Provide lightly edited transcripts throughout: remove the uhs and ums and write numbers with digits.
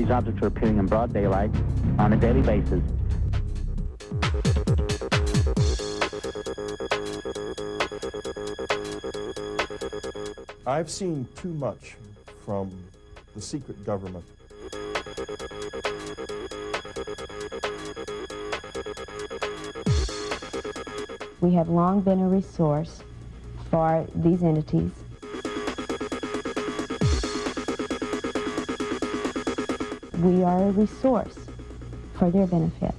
These objects are appearing in broad daylight on a daily basis. I've seen too much from the secret government. We have long been a resource for these entities. We are a resource for their benefit.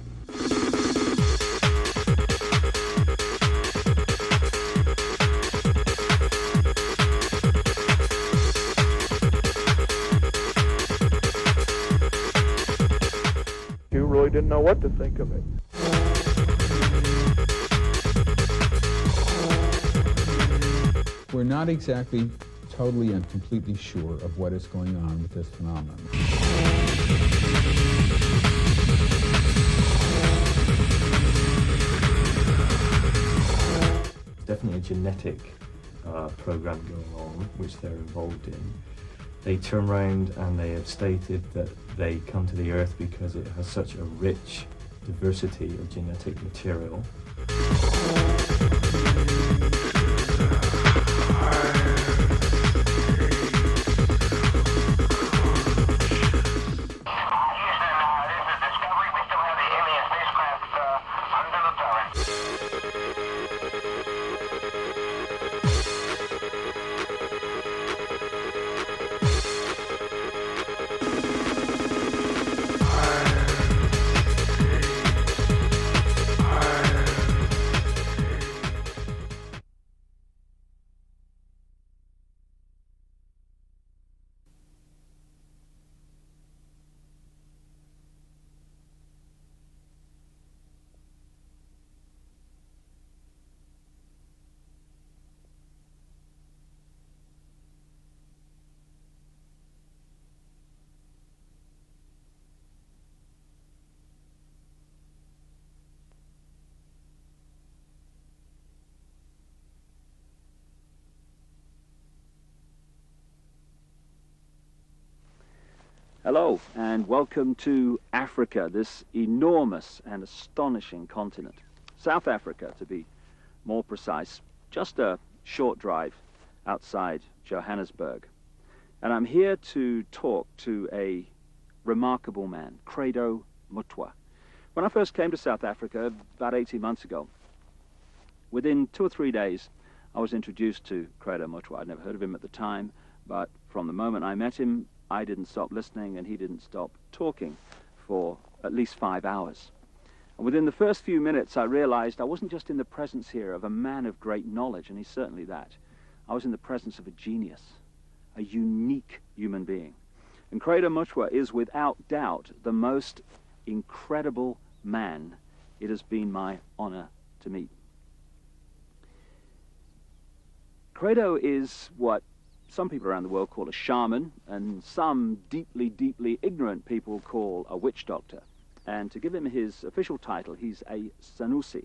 You really didn't know what to think of it. We're not exactly totally and completely sure of what is going on with this phenomenon. Definitely a genetic program going on, which they're involved in. They turn around and they have stated that they come to the Earth because it has such a rich diversity of genetic material. Hello and welcome to Africa, this enormous and astonishing continent. South Africa, to be more precise, just a short drive outside Johannesburg. And I'm here to talk to a remarkable man, Credo Mutwa. When I first came to South Africa about 18 months ago, within 2 or 3 days, I was introduced to Credo Mutwa. I'd never heard of him at the time, but from the moment I met him, I didn't stop listening and he didn't stop talking for at least 5 hours. And within the first few minutes I realized I wasn't just in the presence here of a man of great knowledge, and he's certainly that. I was in the presence of a genius, a unique human being. And Credo Mutwa is without doubt the most incredible man it has been my honor to meet. Credo is what some people around the world call a shaman, and some deeply, deeply ignorant people call a witch doctor. And to give him his official title, he's a Sanusi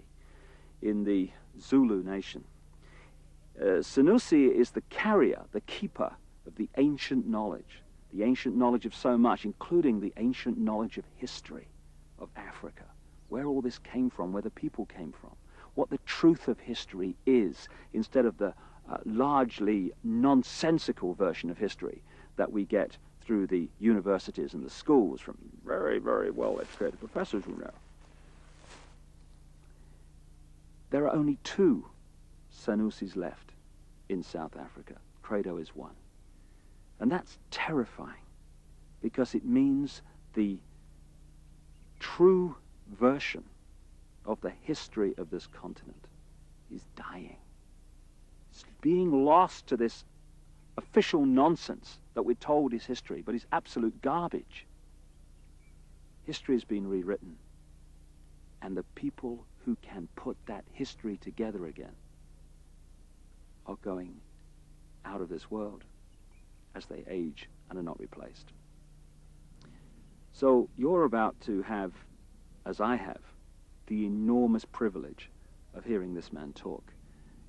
in the Zulu nation. Sanusi is the carrier, the keeper of the ancient knowledge of so much, including the ancient knowledge of history of Africa, where all this came from, where the people came from, what the truth of history is, instead of the largely nonsensical version of history that we get through the universities and the schools from very, very well-educated professors who know. There are only 2 Sanusis left in South Africa. Credo is one. And that's terrifying, because it means the true version of the history of this continent is dying. It's being lost to this official nonsense that we're told is history, but is absolute garbage. History has been rewritten, and the people who can put that history together again are going out of this world as they age and are not replaced. So you're about to have, as I have, the enormous privilege of hearing this man talk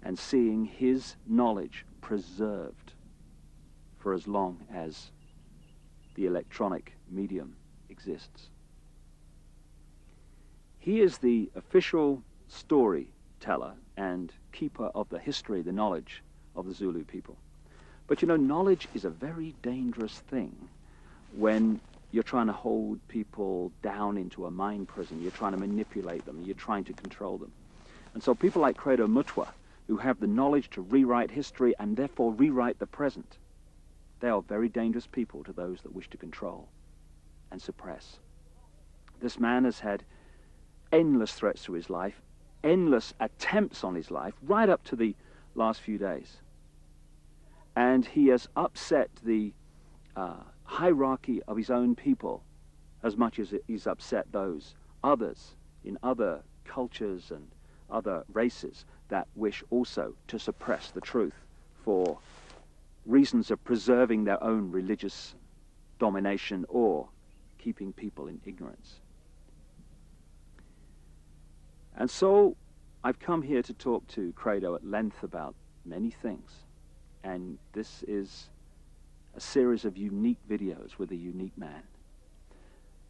and seeing his knowledge preserved for as long as the electronic medium exists. He is the official storyteller and keeper of the history, the knowledge of the Zulu people. But you know, knowledge is a very dangerous thing when you're trying to hold people down into a mind prison. You're trying to manipulate them. You're trying to control them. And so people like Credo Mutwa, who have the knowledge to rewrite history and therefore rewrite the present, they are very dangerous people to those that wish to control and suppress. This man has had endless threats to his life, endless attempts on his life, right up to the last few days. And he has upset the hierarchy of his own people as much as he's upset those others in other cultures and other races that wish also to suppress the truth for reasons of preserving their own religious domination or keeping people in ignorance. And so I've come here to talk to Credo at length about many things. And this is a series of unique videos with a unique man.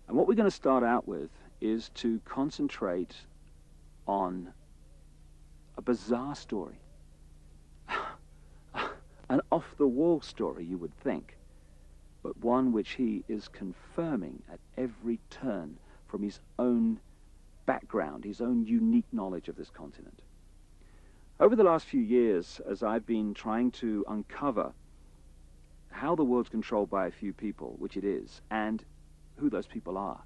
And what we're going to start out with is to concentrate on a bizarre story. An off-the-wall story, you would think, but one which he is confirming at every turn from his own background, his own unique knowledge of this continent. Over the last few years, as I've been trying to uncover how the world's controlled by a few people, which it is, and who those people are,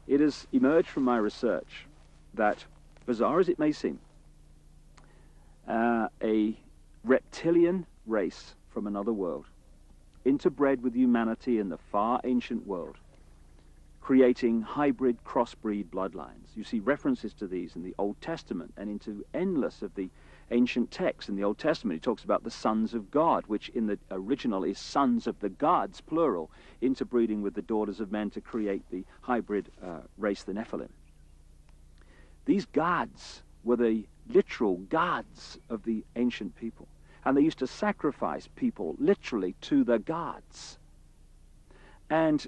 it has emerged from my research that, bizarre as it may seem, a reptilian race from another world, interbred with humanity in the far ancient world, creating hybrid crossbreed bloodlines. You see references to these in the Old Testament and into endless of the ancient texts. In the Old Testament, he talks about the sons of God, which in the original is sons of the gods, plural, interbreeding with the daughters of men to create the hybrid race, the Nephilim. These gods were the literal gods of the ancient people, and they used to sacrifice people literally to the gods. And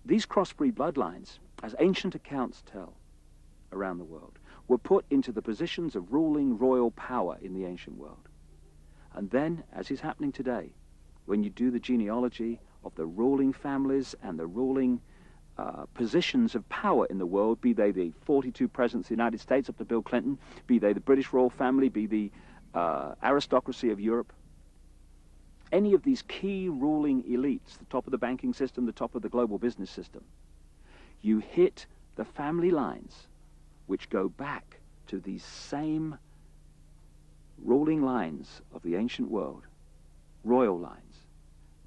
these crossbreed bloodlines, as ancient accounts tell around the world, were put into the positions of ruling royal power in the ancient world. And then, as is happening today, when you do the genealogy of the ruling families and the ruling positions of power in the world, be they the 42 presidents of the United States up to Bill Clinton, be they the British royal family, be the aristocracy of Europe, any of these key ruling elites, the top of the banking system, the top of the global business system, you hit the family lines which go back to these same ruling lines of the ancient world, royal lines,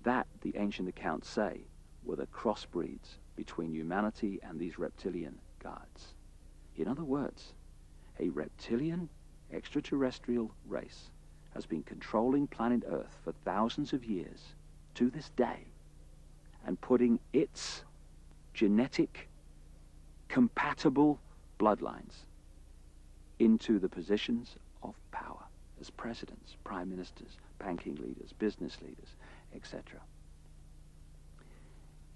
that the ancient accounts say were the crossbreeds between humanity and these reptilian gods. In other words, a reptilian extraterrestrial race has been controlling planet Earth for thousands of years to this day and putting its genetic compatible bloodlines into the positions of power as presidents, prime ministers, banking leaders, business leaders, etc.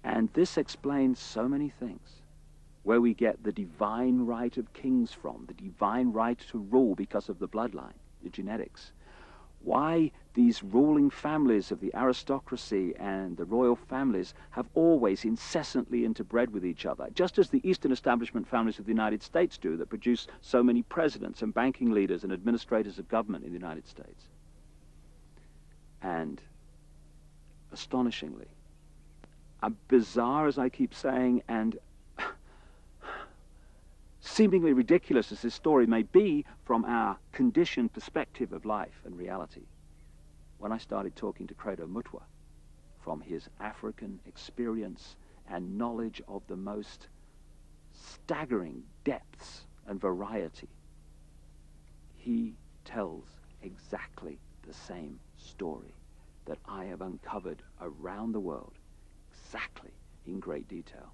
And this explains so many things, where we get the divine right of kings from, the divine right to rule because of the bloodline, the genetics. Why these ruling families of the aristocracy and the royal families have always incessantly interbred with each other, just as the Eastern establishment families of the United States do, that produce so many presidents and banking leaders and administrators of government in the United States. And astonishingly, bizarre as I keep saying, and seemingly ridiculous as this story may be from our conditioned perspective of life and reality, when I started talking to Credo Mutwa from his African experience and knowledge of the most staggering depths and variety, he tells exactly the same story that I have uncovered around the world, exactly in great detail.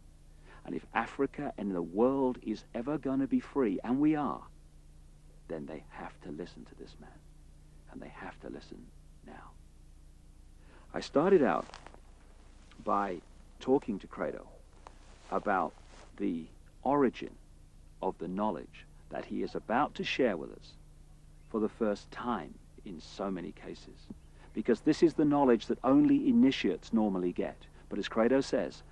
And if Africa and the world is ever going to be free, and we are, then they have to listen to this man. And they have to listen now. I started out by talking to Credo about the origin of the knowledge that he is about to share with us for the first time in so many cases. Because this is the knowledge that only initiates normally get. But as Credo says,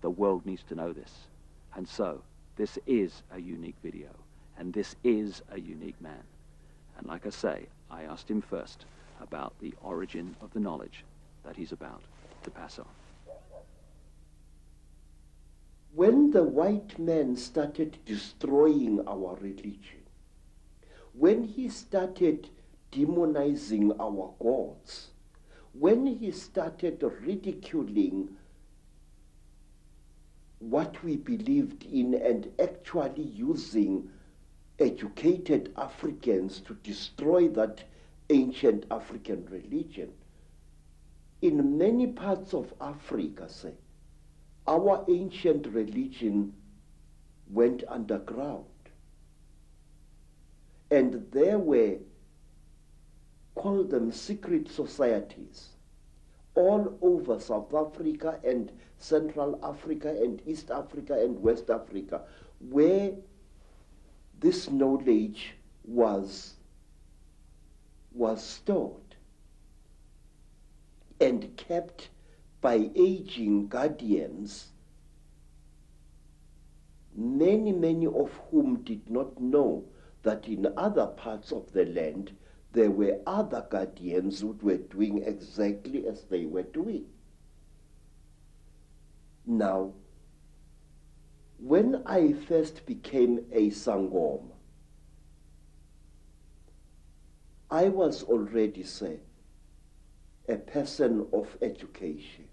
the world needs to know this. And so, this is a unique video. And this is a unique man. And like I say, I asked him first about the origin of the knowledge that he's about to pass on. When the white man started destroying our religion, when he started demonizing our gods, when he started ridiculing what we believed in and actually using educated Africans to destroy that ancient African religion, in many parts of Africa, say, our ancient religion went underground. And there were, call them secret societies, all over South Africa and Central Africa and East Africa and West Africa, where this knowledge was stored and kept by aging guardians, many of whom did not know that in other parts of the land there were other guardians who were doing exactly as they were doing. Now, when I first became a Sangoma, I was already, say, a person of education.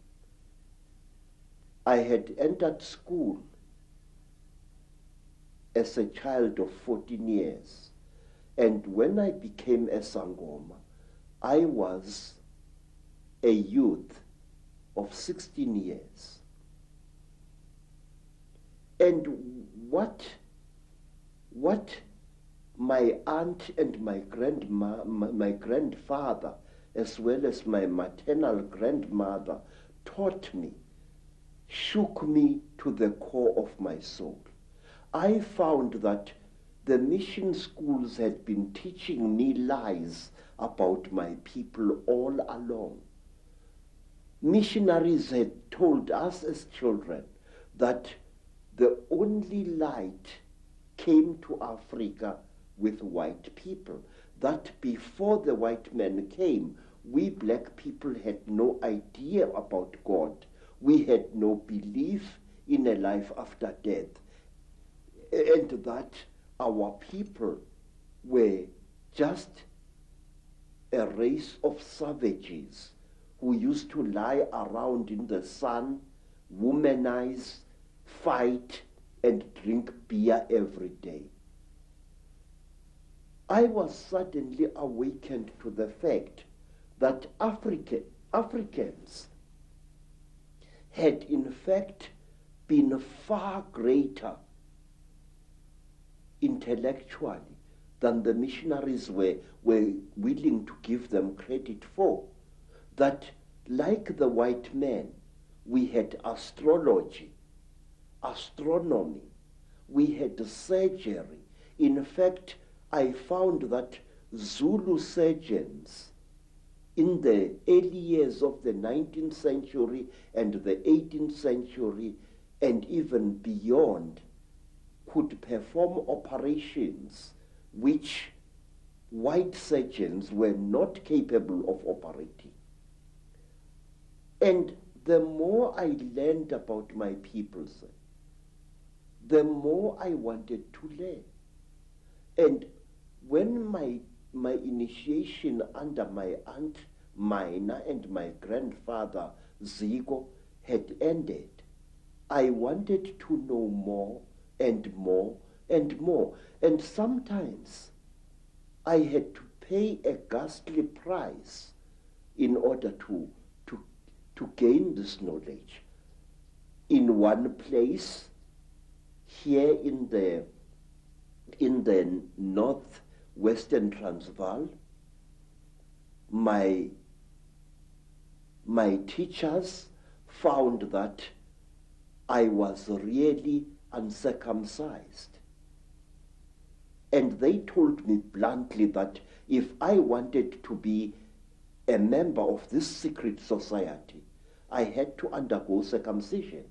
I had entered school as a child of 14 years. And when I became a Sangoma, I was a youth of 16 years. And what my aunt and my grandfather, as well as my maternal grandmother, taught me, shook me to the core of my soul. I found that the mission schools had been teaching me lies about my people all along. Missionaries had told us as children that the only light came to Africa with white people, that before the white man came, we black people had no idea about God. We had no belief in a life after death, and that our people were just a race of savages who used to lie around in the sun, womanize, fight, and drink beer every day. I was suddenly awakened to the fact that Africans had in fact been far greater intellectually than the missionaries were willing to give them credit for. That, like the white man, we had astrology, astronomy, we had surgery. In fact, I found that Zulu surgeons in the early years of the 19th century and the 18th century and even beyond could perform operations which white surgeons were not capable of operating. And the more I learned about my people, the more I wanted to learn. And when my initiation under my aunt Mina and my grandfather Zigo had ended, I wanted to know more and more and more. And sometimes I had to pay a ghastly price in order to gain this knowledge. In one place, here in the northwestern Transvaal, my teachers found that I was really uncircumcised. And they told me bluntly that if I wanted to be a member of this secret society, I had to undergo circumcision.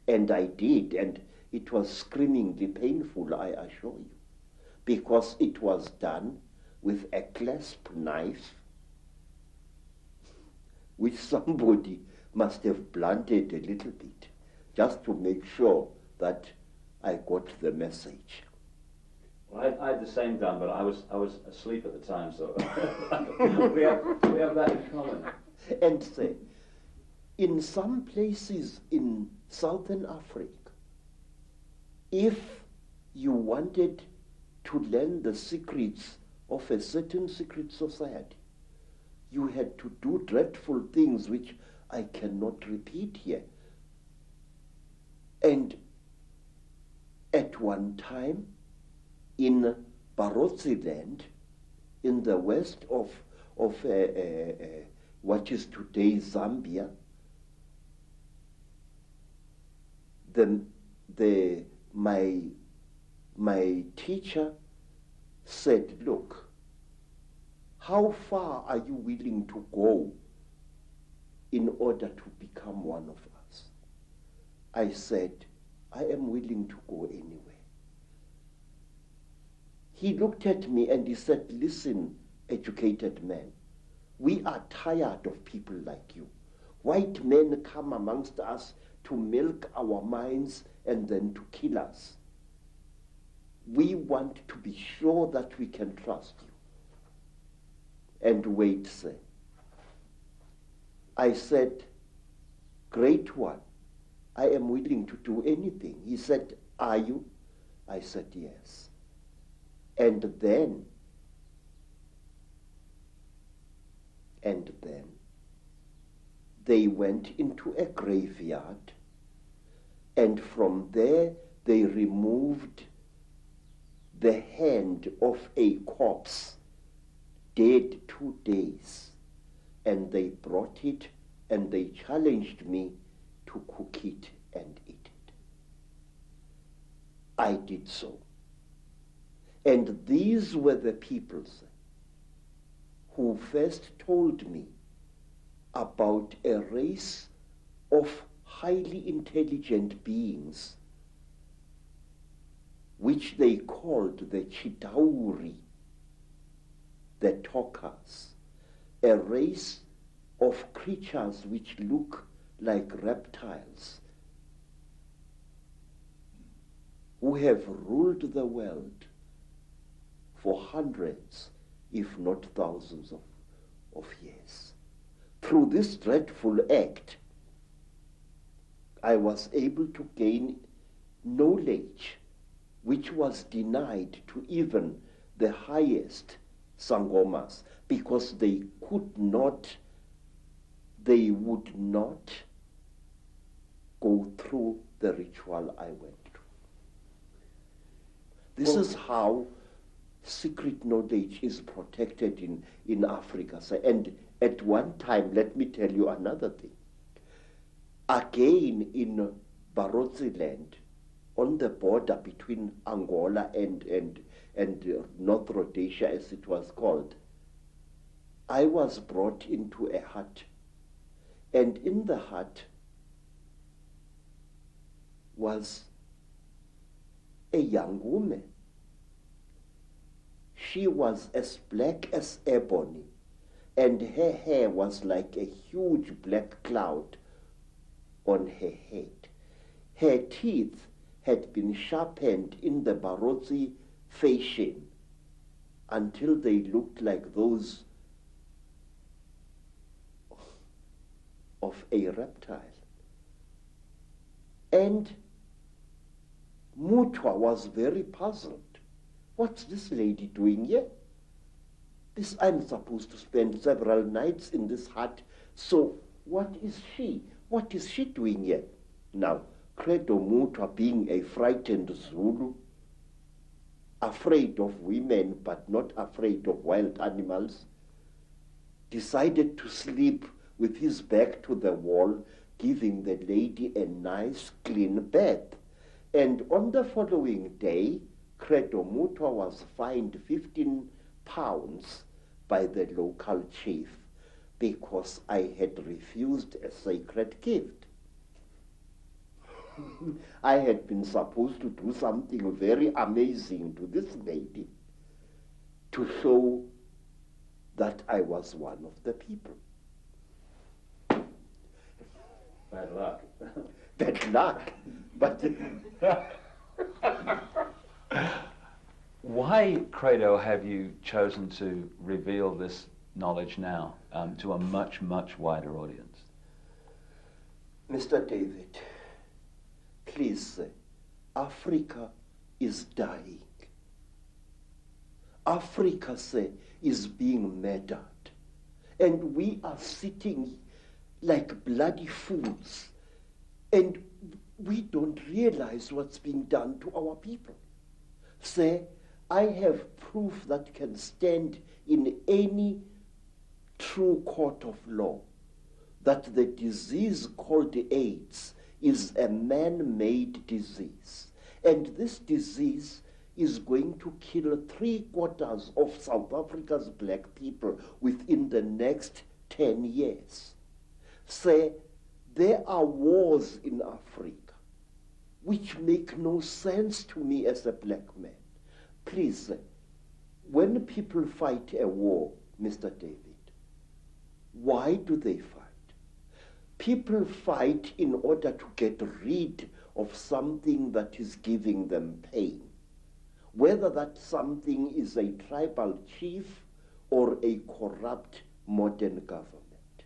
And I did, and it was screamingly painful, I assure you, because it was done with a clasp knife, which somebody must have blunted a little bit, just to make sure that I got the message. Well, I had the same done, but I was asleep at the time, so we have that in common. And say, in some places in Southern Africa, if you wanted to learn the secrets of a certain secret society, you had to do dreadful things which I cannot repeat here. And at one time, in Barotseland, in the west of what is today Zambia, my teacher said, look, how far are you willing to go in order to become one of us? I said, I am willing to go anywhere. He looked at me and he said, listen, educated man, we are tired of people like you. White men come amongst us to milk our minds and then to kill us. We want to be sure that we can trust you. And wait, sir. I said, great one, I am willing to do anything. He said, are you? I said, yes. And then they went into a graveyard, and from there they removed the hand of a corpse, dead 2 days, and they brought it and they challenged me to cook it and eat it. I did so. And these were the peoples who first told me about a race of highly intelligent beings which they called the Chidauri, the talkers, a race of creatures which look like reptiles, who have ruled the world for hundreds, if not thousands of years. Through this dreadful act, I was able to gain knowledge which was denied to even the highest Sangomas, because they would not go through the ritual I went through. This is how secret knowledge is protected in Africa. And at one time, let me tell you another thing. Again in Barotseland, on the border between Angola and North Rhodesia, as it was called, I was brought into a hut. And in the hut was a young woman. She was as black as ebony, and her hair was like a huge black cloud on her head. Her teeth had been sharpened in the Barotse fashion until they looked like those of a reptile. And Mutwa was very puzzled. What's this lady doing here? I'm supposed to spend several nights in this hut, so what is she? What is she doing here? Now, Credo Mutwa, being a frightened Zulu, afraid of women but not afraid of wild animals, decided to sleep with his back to the wall giving the lady a nice clean bath. And on the following day, Credo Mutwa was fined 15 pounds by the local chief because I had refused a sacred gift. I had been supposed to do something very amazing to this lady to show that I was one of the people. Bad luck. Bad luck. But why, Credo, have you chosen to reveal this knowledge now to a much, much wider audience? Mr. David, please, Africa is dying. Africa, is being murdered. And we are sitting like bloody fools. And we don't realize what's being done to our people. I have proof that can stand in any true court of law that the disease called AIDS is a man-made disease. And this disease is going to kill 3/4 of South Africa's black people within the next 10 years. There are wars in Africa which make no sense to me as a black man. Please, when people fight a war, Mr. David, why do they fight? People fight in order to get rid of something that is giving them pain. Whether that something is a tribal chief or a corrupt modern government.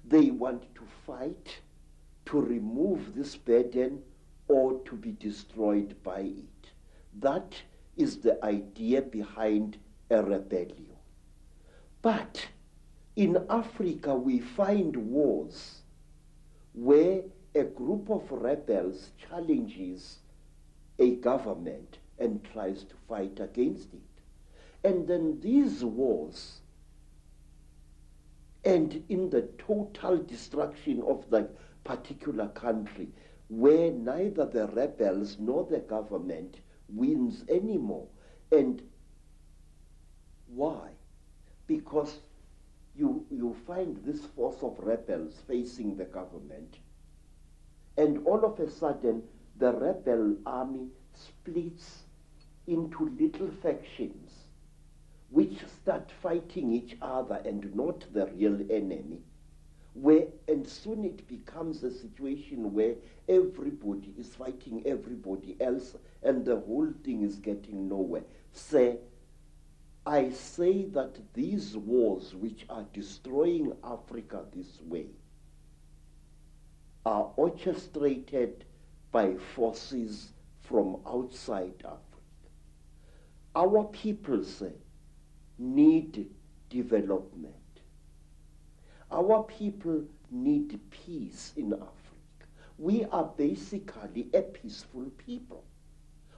They want to fight to remove this burden or to be destroyed by it. That is the idea behind a rebellion. But in Africa we find wars where a group of rebels challenges a government and tries to fight against it. And then these wars end in the total destruction of the particular country, where neither the rebels nor the government wins anymore. And why? Because you find this force of rebels facing the government, and all of a sudden the rebel army splits into little factions which start fighting each other and not the real enemy, and soon it becomes a situation where everybody is fighting everybody else and the whole thing is getting nowhere. I say that these wars which are destroying Africa this way are orchestrated by forces from outside Africa. Our people need development. Our people need peace in Africa. We are basically a peaceful people.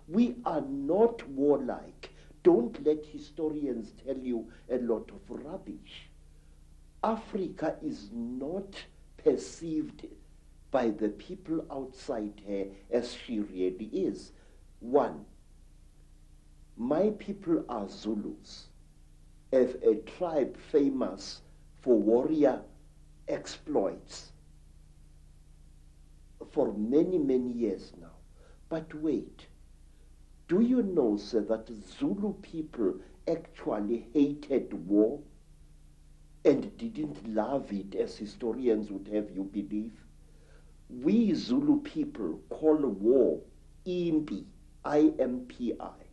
We are not warlike. Don't let historians tell you a lot of rubbish. Africa is not perceived by the people outside her as she really is. One, my people are Zulus, a tribe famous for warrior exploits for many, many years now. But wait, do you know, sir, that Zulu people actually hated war and didn't love it as historians would have you believe? We Zulu people call war impi, I-M-P-I,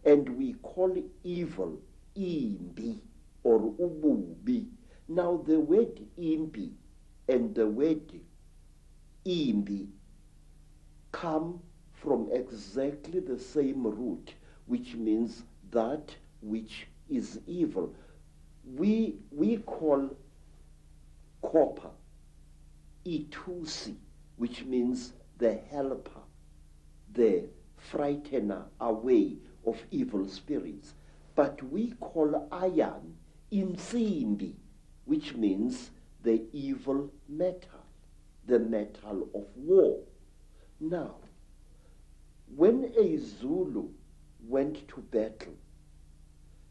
and we call evil imbi or ububi. Now the word imbi and the word imbi come from exactly the same root, which means that which is evil. We call copper itusi, which means the helper, the frightener away of evil spirits. But we call iron insimbi, which means the evil metal, the metal of war. Now, when a Zulu went to battle,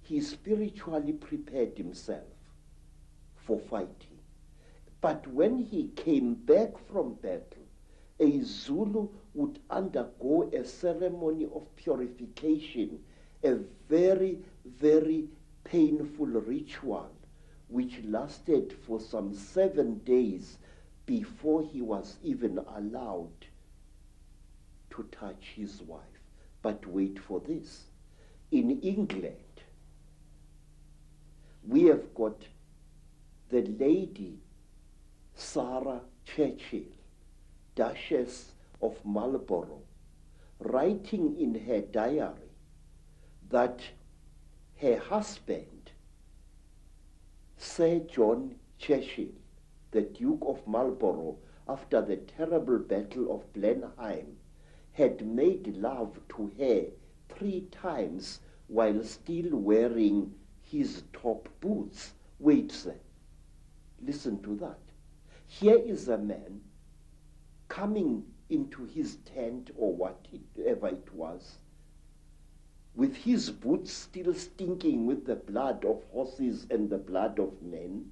he spiritually prepared himself for fighting. But when he came back from battle, a Zulu would undergo a ceremony of purification, a very, very painful ritual, which lasted for some 7 days before he was even allowed to touch his wife. But wait for this. In England, we have got the Lady Sarah Churchill, Duchess of Marlborough, writing in her diary that her husband, Sir John Churchill, the Duke of Marlborough, after the terrible Battle of Blenheim, had made love to her 3 times while still wearing his top boots. Wait, sir. Listen to that. Here is a man coming into his tent or whatever it was, with his boots still stinking with the blood of horses and the blood of men,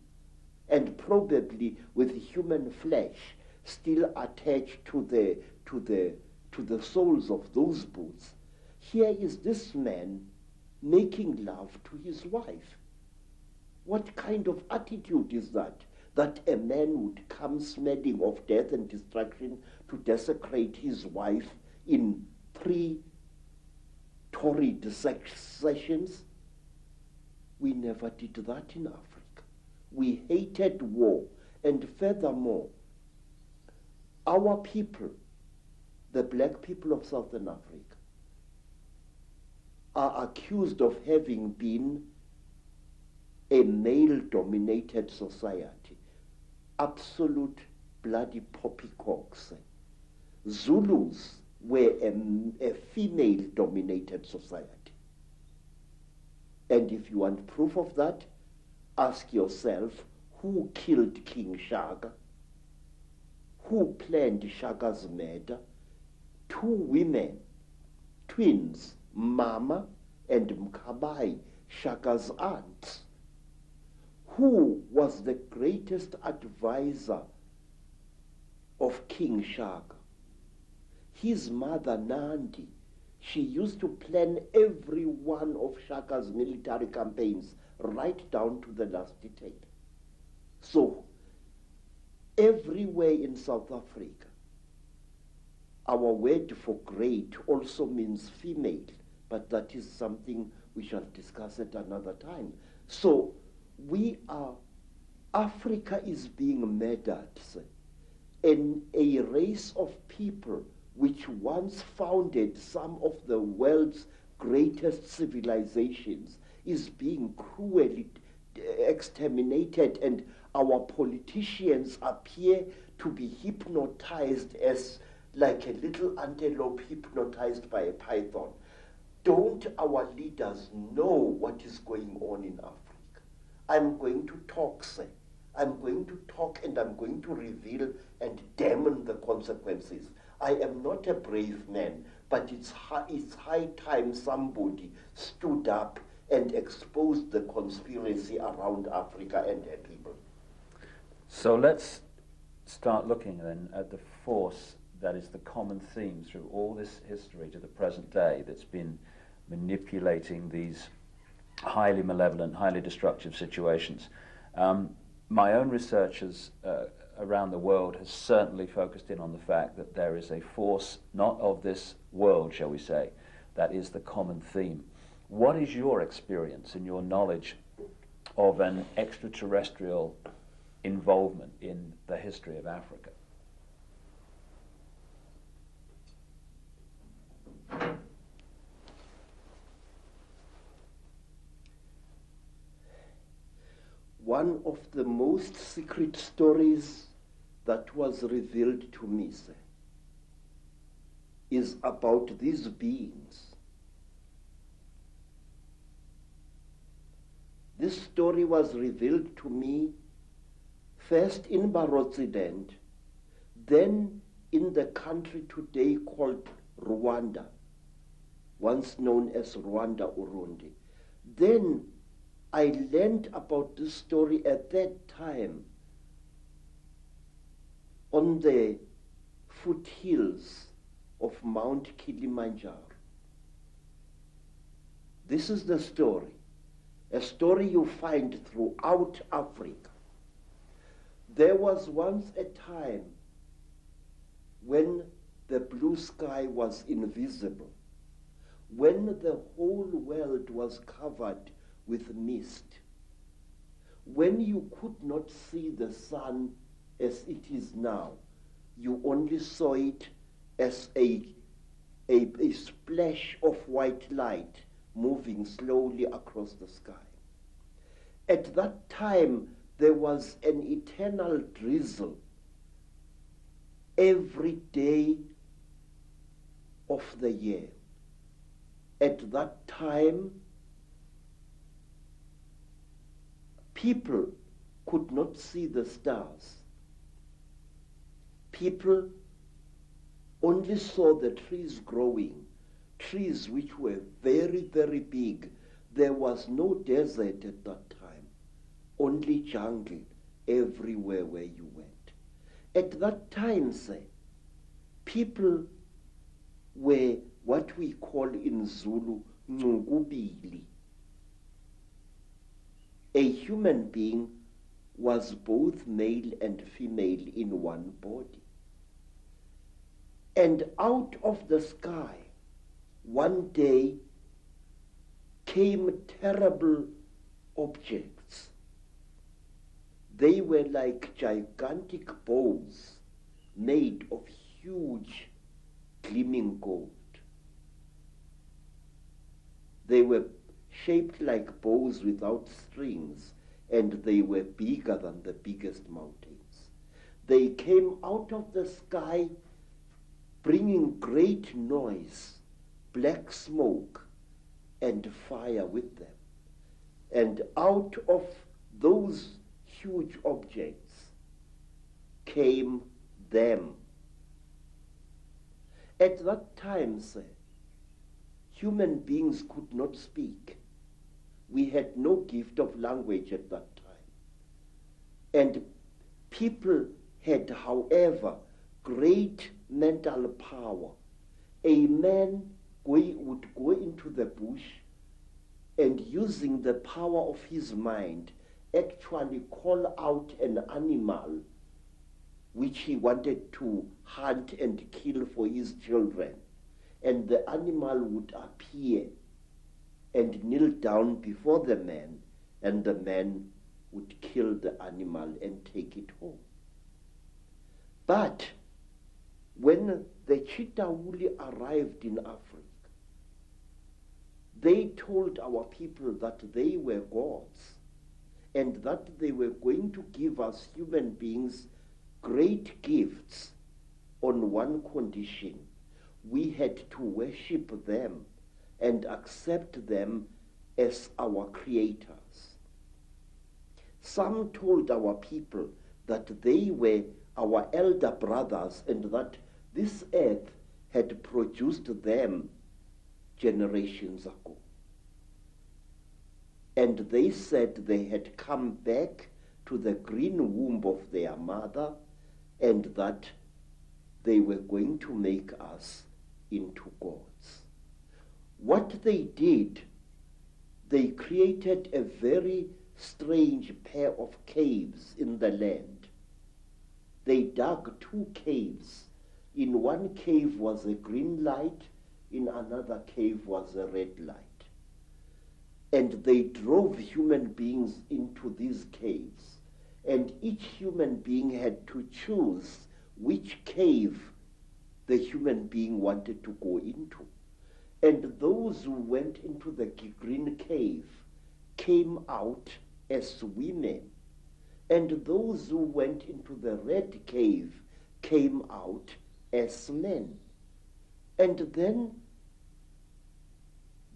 and probably with human flesh still attached to the soles of those boots. Here is this man making love to his wife. What kind of attitude is that? That a man would come smelling of death and destruction to desecrate his wife in 3 torrid sessions? We never did that in Africa. We hated war, and furthermore, our people, the black people of Southern Africa, are accused of having been a male-dominated society. Absolute bloody poppycocks. Zulus were a female-dominated society. And if you want proof of that, ask yourself, who killed King Shaka? Who planned Shaka's murder? 2 women, twins, Mama and Mkabai, Shaka's aunts. Who was the greatest advisor of King Shaka? His mother, Nandi. She used to plan every one of Shaka's military campaigns, right down to the last detail. So, everywhere in South Africa, our word for great also means female, but that is something we shall discuss at another time. So, Africa is being murdered, and a race of people which once founded some of the world's greatest civilizations is being cruelly exterminated, and our politicians appear to be hypnotized as like a little antelope hypnotized by a python. Don't our leaders know what is going on in Africa? I'm going to talk, sir. I'm going to talk, and I'm going to reveal and damn the consequences. I am not a brave man, but it's high time somebody stood up and exposed the conspiracy around Africa and her people. So let's start looking then at the force that is the common theme through all this history to the present day that's been manipulating these highly malevolent, highly destructive situations. My own research around the world has certainly focused in on the fact that there is a force not of this world, shall we say, that is the common theme. What is your experience and your knowledge of an extraterrestrial involvement in the history of Africa? One of the most secret stories that was revealed to me, sir, is about these beings. This story was revealed to me first in Barotsident, then in the country today called Rwanda, once known as Rwanda Urundi. Then I learned about this story at that time on the foothills of Mount Kilimanjaro. This is the story, a story you find throughout Africa. There was once a time when the blue sky was invisible, when the whole world was covered with mist, when you could not see the sun as it is now, you only saw it as a splash of white light moving slowly across the sky. At that time, there was an eternal drizzle every day of the year. At that time, people could not see the stars. People only saw the trees growing, trees which were very, very big. There was no desert at that time, only jungle everywhere where you went. At that time, sir, people were what we call in Zulu, ngubili. A human being was both male and female in one body. And out of the sky, one day came terrible objects. They were like gigantic bows made of huge gleaming gold. They were shaped like bows without strings, and they were bigger than the biggest mountains. They came out of the sky bringing great noise, black smoke, and fire with them. And out of those huge objects came them. At that time, sir, human beings could not speak. We had no gift of language at that time. And people had, however, great mental power. A man would go into the bush and, using the power of his mind, actually call out an animal which he wanted to hunt and kill for his children. And the animal would appear and kneel down before the man, and the man would kill the animal and take it home. But when the Chitawuli arrived in Africa, they told our people that they were gods and that they were going to give us human beings great gifts on one condition: we had to worship them and accept them as our creators. Some told our people that they were our elder brothers and that this earth had produced them generations ago. And they said they had come back to the green womb of their mother and that they were going to make us into gods. What they did, they created a very strange pair of caves in the land. They dug 2 caves. In one cave was a green light, in another cave was a red light. And they drove human beings into these caves. And each human being had to choose which cave the human being wanted to go into. And those who went into the green cave came out as women. And those who went into the red cave came out as men. And then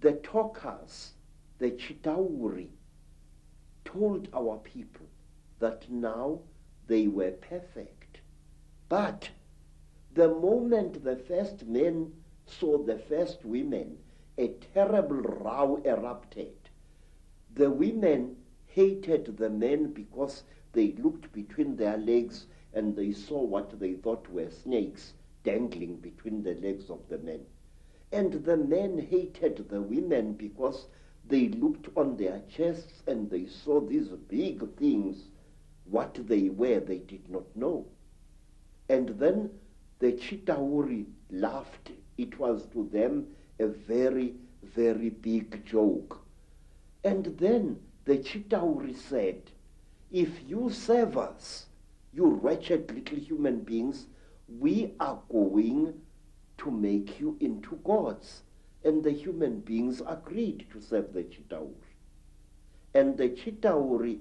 the talkers, the Chitauri, told our people that now they were perfect. But The moment the first men saw the first women, a terrible row erupted. The women hated the men because they looked between their legs and they saw what they thought were snakes dangling between the legs of the men. And the men hated the women because they looked on their chests and they saw these big things. What they were, they did not know. And then the Chitauri laughed. It was to them a very, very big joke. And then the Chitauri said, if you serve us, you wretched little human beings, we are going to make you into gods. And the human beings agreed to serve the Chitauri. And the Chitauri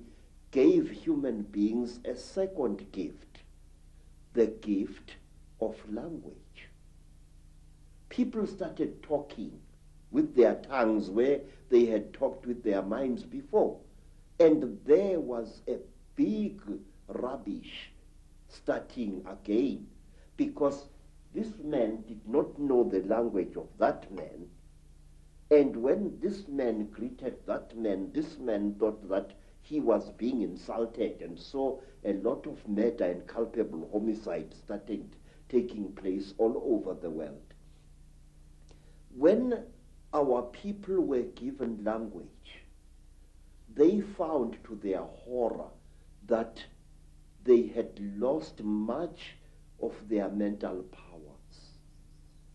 gave human beings a second gift, the gift of language. People started talking with their tongues where they had talked with their minds before. And there was a big rubbish starting again, because this man did not know the language of that man. And when this man greeted that man, this man thought that he was being insulted, and so a lot of murder and culpable homicide started taking place all over the world. When our people were given language, they found to their horror that they had lost much of their mental powers.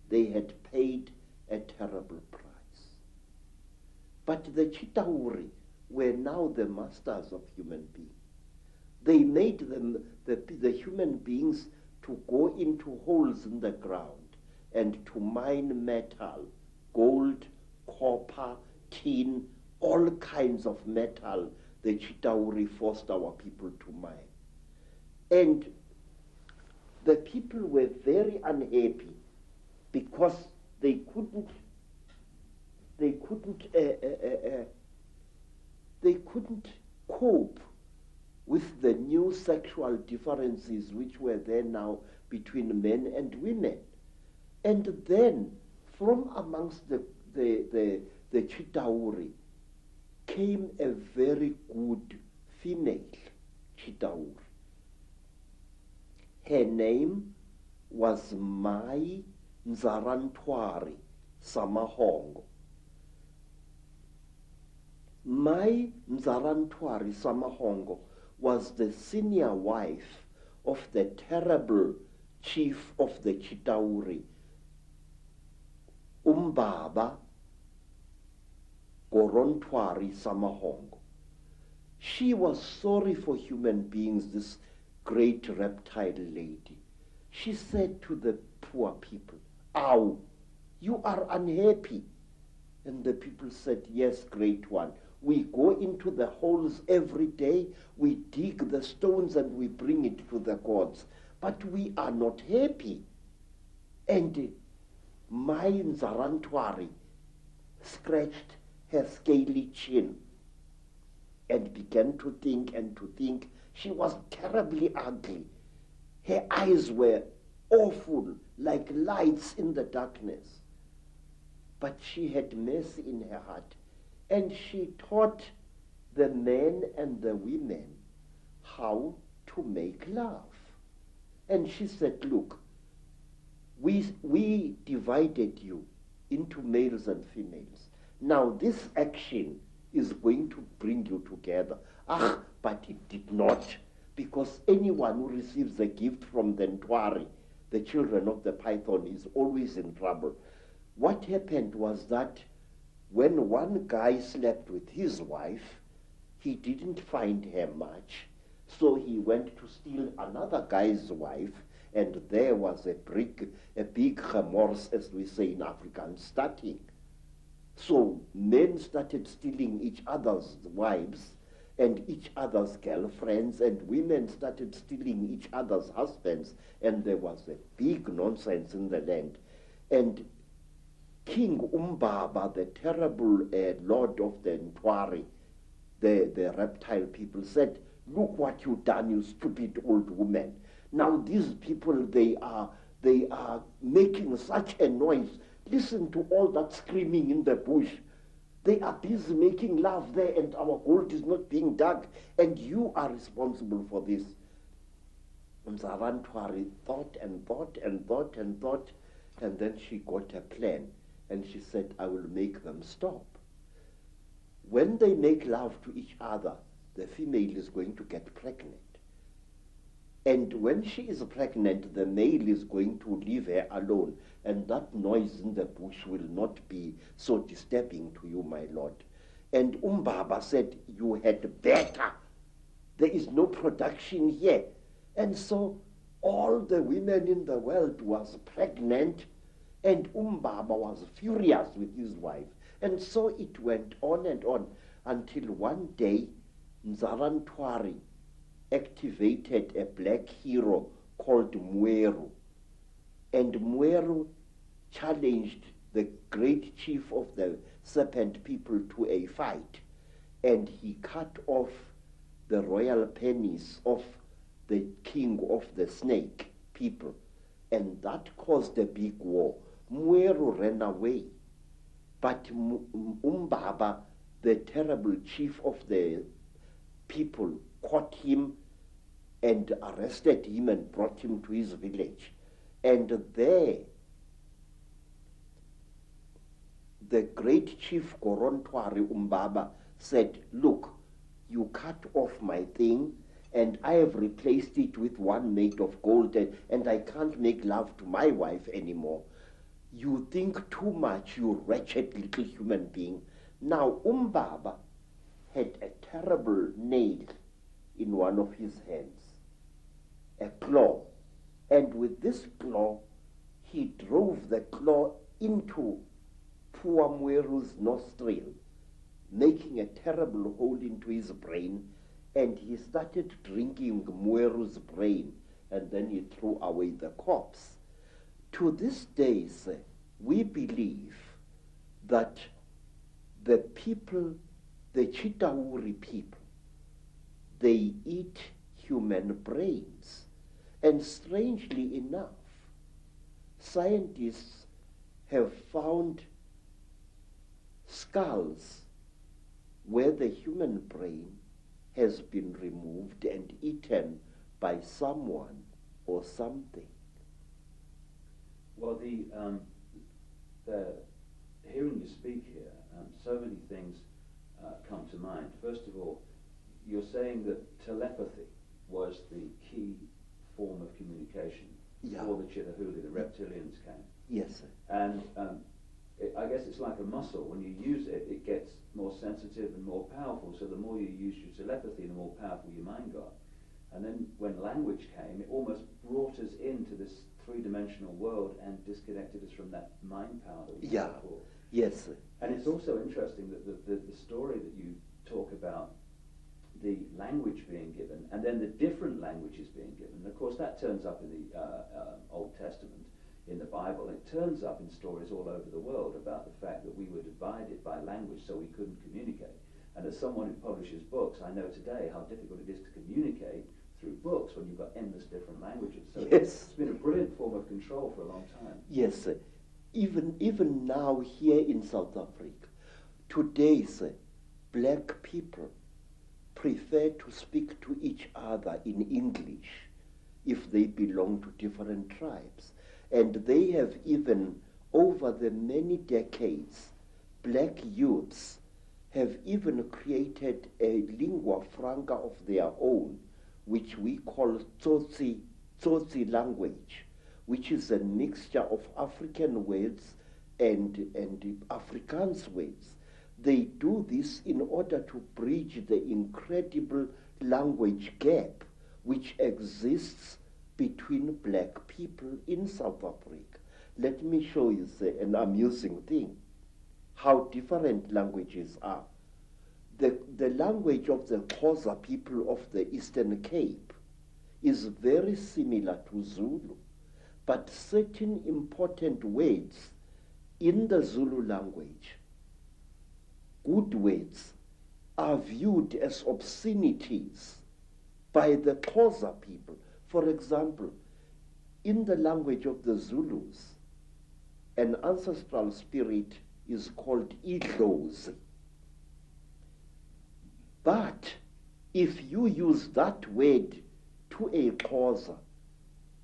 They had paid a terrible price. But the Chitauri were now the masters of human beings. They made them, the human beings, to go into holes in the ground and to mine metal, gold, copper, tin, all kinds of metal. The Chitauri forced our people to mine. And the people were very unhappy because they couldn't cope with the new sexual differences which were there now between men and women. And then from amongst the Chitauri came a very good female Chitauri. Her name was Mai Nzarantwari Samahongo. Mai Nzarantwari Samahongo was the senior wife of the terrible chief of the Chitauri, Umbaba Gorontwari Samahongo. She was sorry for human beings, this great reptile lady. She said to the poor people, "Ow, you are unhappy." And the people said, "Yes, great one. We go into the holes every day, we dig the stones and we bring it to the gods, but we are not happy." And Mai Nzarantwari scratched her scaly chin and began to think and to think. She was terribly ugly. Her eyes were awful, like lights in the darkness. But she had mercy in her heart. And she taught the men and the women how to make love. And she said, "Look, we divided you into males and females. Now this action is going to bring you together." But it did not, because anyone who receives a gift from the Ntwari, the children of the python, is always in trouble. What happened was that when one guy slept with his wife, he didn't find her much, so he went to steal another guy's wife, and there was a big remorse, as we say in Afrikaans, starting. So men started stealing each other's wives and each other's girlfriends, and women started stealing each other's husbands, and there was a big nonsense in the land. And King Umbaba, the terrible lord of the Ntwari, the reptile people, said, "Look what you've done, you stupid old woman. Now these people, they are they are making such a noise. Listen to all that screaming in the bush. They are busy making love there, and our gold is not being dug, and you are responsible for this. Mzavantwari thought and thought and thought and thought, and then she got a plan, and she said, I will make them stop. When they make love to each other, the female is going to get pregnant. And when she is pregnant, the male is going to leave her alone, and that noise in the bush will not be so disturbing to you, my lord. And Umbaba said, you had better. There is no production here. And so all the women in the world was pregnant, and Umbaba was furious with his wife. And so it went on and on, until one day, Nzarantwari activated a black hero called Mweru. And Mweru challenged the great chief of the serpent people to a fight. And he cut off the royal penis of the king of the snake people. And that caused a big war. Mweru ran away. But Umbaba, the terrible chief of the people, caught him and arrested him and brought him to his village. And there, the great chief Gorontwari Umbaba said, look, you cut off my thing, and I have replaced it with one made of gold, and I can't make love to my wife anymore. You think too much, you wretched little human being. Now, Umbaba had a terrible nail in one of his hands, a claw. And with this claw, he drove the claw into poor Mweru's nostril, making a terrible hole into his brain, and he started drinking Mweru's brain, and then he threw away the corpse. To this day, we believe that the people, the Chitauri people, they eat human brains. And strangely enough, scientists have found skulls where the human brain has been removed and eaten by someone or something. Well, hearing you speak here, so many things come to mind. First of all, you're saying that telepathy was the key form of communication before the Chitahuli, the reptilians came. Yes, sir. And I guess it's like a muscle. When you use it, it gets more sensitive and more powerful. So the more you use your telepathy, the more powerful your mind got. And then when language came, it almost brought us into this three-dimensional world and disconnected us from that mind power that we had before. Yes, sir. And it's also interesting that the story that you talk about, the language being given, and then the different languages being given. And of course, that turns up in the Old Testament, in the Bible. It turns up in stories all over the world about the fact that we were divided by language, so we couldn't communicate. And as someone who publishes books, I know today how difficult it is to communicate through books when you've got endless different languages. So yes. It's been a brilliant form of control for a long time. Yes, sir. Even now here in South Africa, today, sir, black people prefer to speak to each other in English if they belong to different tribes. And they have even, over the many decades, black youths have even created a lingua franca of their own, which we call Tsotsi language, which is a mixture of African words and Afrikaans words. They do this in order to bridge the incredible language gap which exists between black people in South Africa. Let me show you an amusing thing, how different languages are. The language of the Xhosa people of the Eastern Cape is very similar to Zulu, but certain important words in the Zulu language, good words, are viewed as obscenities by the Xhosa people. For example, in the language of the Zulus, an ancestral spirit is called Idlozi. But if you use that word to a Xhosa,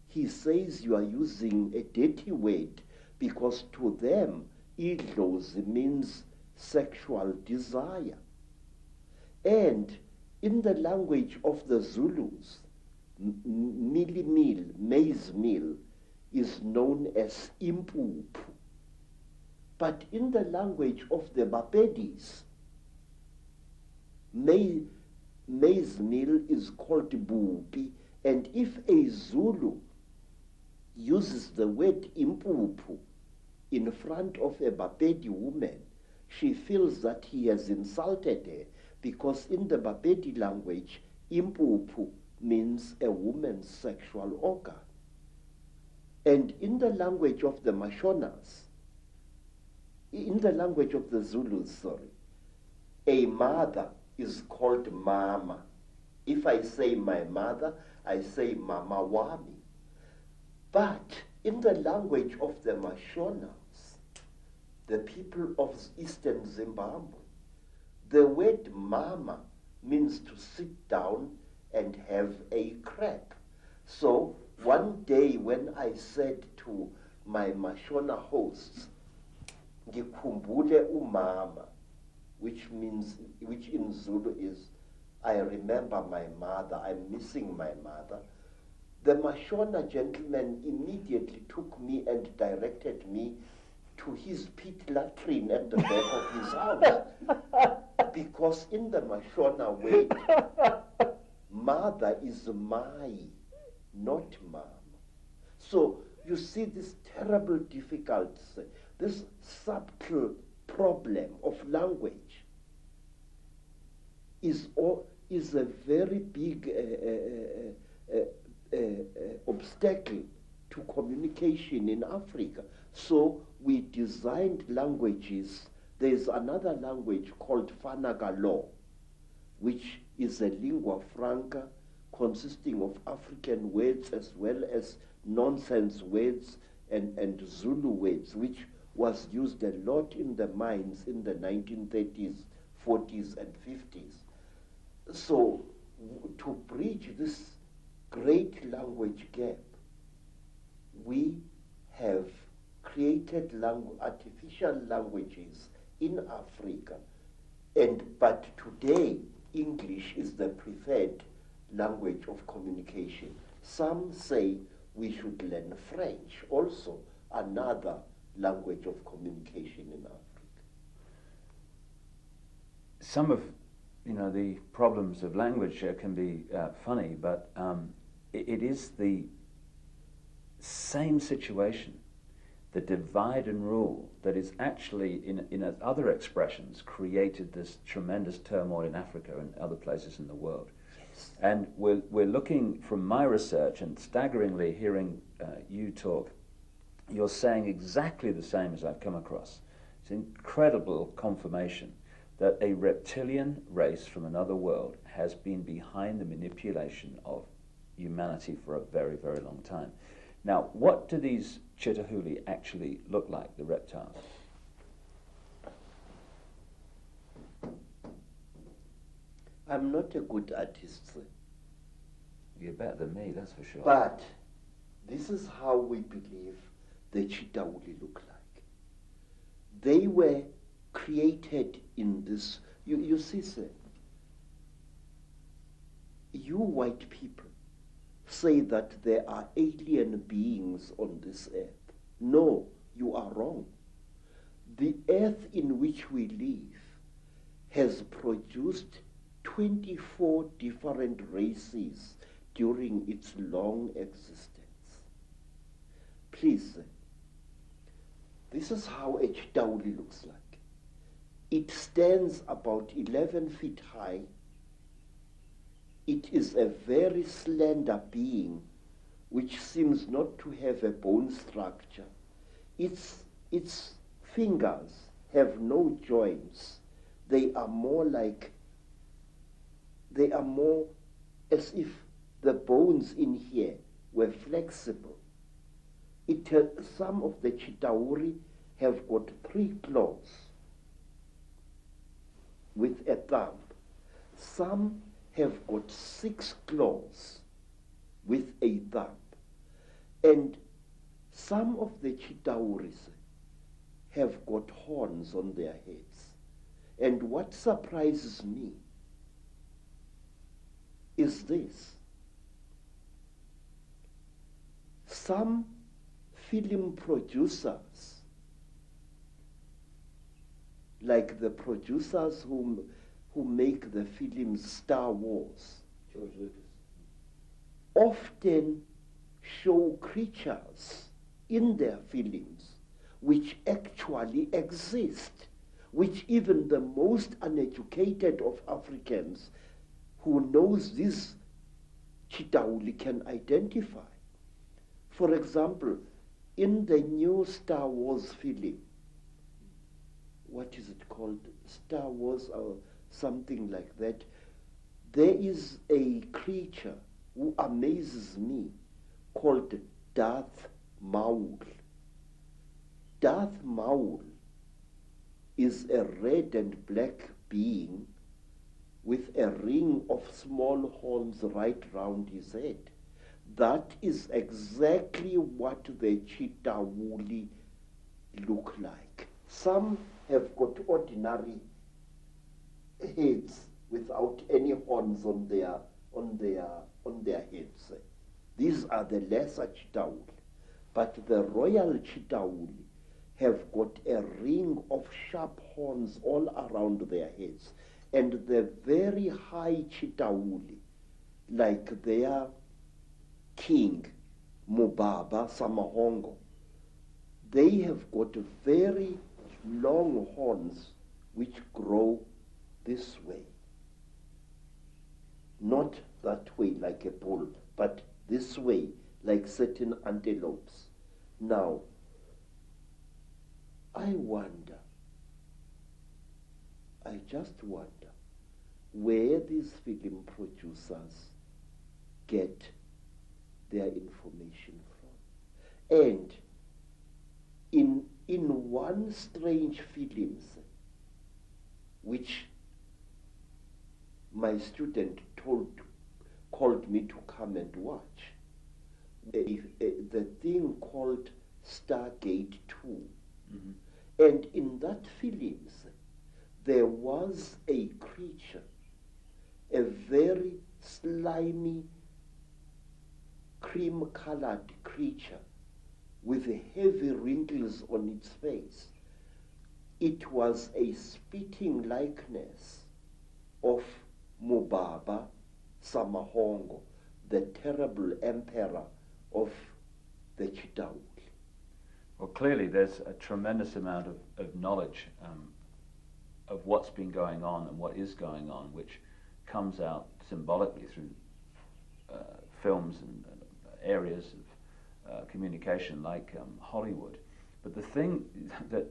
he says you are using a dirty word, because to them, Idlozi means sexual desire. And in the language of the Zulus, mili meal, maize meal, is known as impuphu. But in the language of the Bapedis, maize meal is called bupi, and if a Zulu uses the word impuphu in front of a Bapedi woman, she feels that he has insulted her, because in the Bapedi language, impuphu means a woman's sexual organ. And in the language of the Mashonas, in the language of the Zulus, a mother is called mama. If I say my mother, I say mama wami. But in the language of the Mashonas, the people of Eastern Zimbabwe, the word mama means to sit down and have a crepe. So one day when I said to my Mashona hosts, ngikhumbule umama, which in Zulu is, I remember my mother, I'm missing my mother, the Mashona gentleman immediately took me and directed me to his pit latrine at the back of his house. Because in the Mashona way, mother is mai, not mama. So you see this terrible difficulty, this subtle problem of language is a very big obstacle to communication in Africa. So we designed languages. There's another language called Fanagalo, which is a lingua franca consisting of African words as well as nonsense words and Zulu words, which was used a lot in the mines in the 1930s, 40s, and 50s. So to bridge this great language gap, we have created artificial languages in Africa, but today English is the preferred language of communication. Some say we should learn French, also another language of communication in Africa. Some of the problems of language can be funny, but it is the same situation, the divide and rule, that is actually, in other expressions, created this tremendous turmoil in Africa and other places in the world. Yes. And we're looking, from my research, and staggeringly hearing you talk, you're saying exactly the same as I've come across. It's incredible confirmation that a reptilian race from another world has been behind the manipulation of humanity for a very, very long time. Now, what do these Chitahuli actually look like, the reptiles? I'm not a good artist. You're better than me, that's for sure. But this is how we believe the Chitahuli look like. They were created in this, you see, sir, you white people say that there are alien beings on this earth. No, you are wrong. The earth in which we live has produced 24 different races during its long existence. Please, this is how a Chitauli looks like. It stands about 11 feet high. It is a very slender being which seems not to have a bone structure. Its fingers have no joints. They are more as if the bones in here were flexible. Some of the Chitauri have got 3 claws with a thumb. Some have got 6 claws with a thumb. And some of the Chitauris have got horns on their heads. And what surprises me is this. Some film producers, like the producers who make the film Star Wars, George Lucas, often show creatures in their films which actually exist, which even the most uneducated of Africans who knows this Chitauli can identify. For example, in the new Star Wars film, what is it called? Star Wars or something like that. There is a creature who amazes me called Darth Maul. Darth Maul is a red and black being with a ring of small horns right round his head. That is exactly what the Chitauli look like. Some have got ordinary heads without any horns on their heads. These are the lesser Chitauli. But the royal Chitauli have got a ring of sharp horns all around their heads. And the very high Chitauli, like their king, Mubaba Samahongo, they have got very long horns which grow this way. Not that way like a bull, but this way like certain antelopes. Now, I just wonder where these film producers get their information from. And in one strange film, which my student called me to come and watch, the thing called Stargate 2. Mm-hmm. And in that film, there was a creature, a very slimy, cream-colored creature with heavy wrinkles on its face. It was a spitting likeness of Mubaba Samahongo, the terrible emperor of the Chitauli. Well, clearly there's a tremendous amount of knowledge of what's been going on and what is going on, which comes out symbolically through films and areas of communication like Hollywood. But the thing that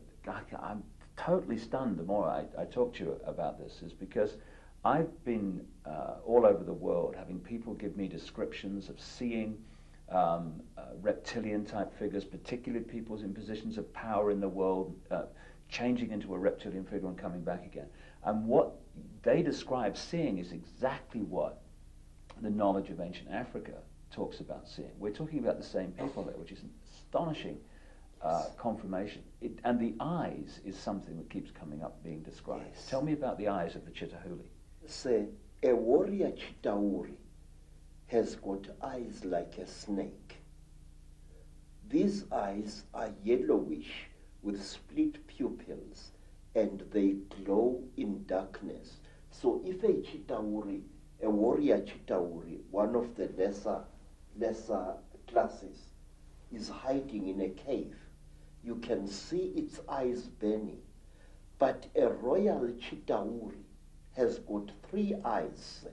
I'm totally stunned the more I talk to you about this is because I've been all over the world having people give me descriptions of seeing reptilian type figures, particularly people in positions of power in the world, changing into a reptilian figure and coming back again. And what they describe seeing is exactly what the knowledge of ancient Africa talks about seeing. We're talking about the same people there, which is an astonishing confirmation. And the eyes is something that keeps coming up being described. Yes. Tell me about the eyes of the Chitauli. Say, a warrior Chitauri has got eyes like a snake. These eyes are yellowish with split pupils and they glow in darkness. So if a Chitauri, a warrior Chitauri, one of the lesser classes, is hiding in a cave, you can see its eyes burning. But a royal Chitauri has got 3 eyes.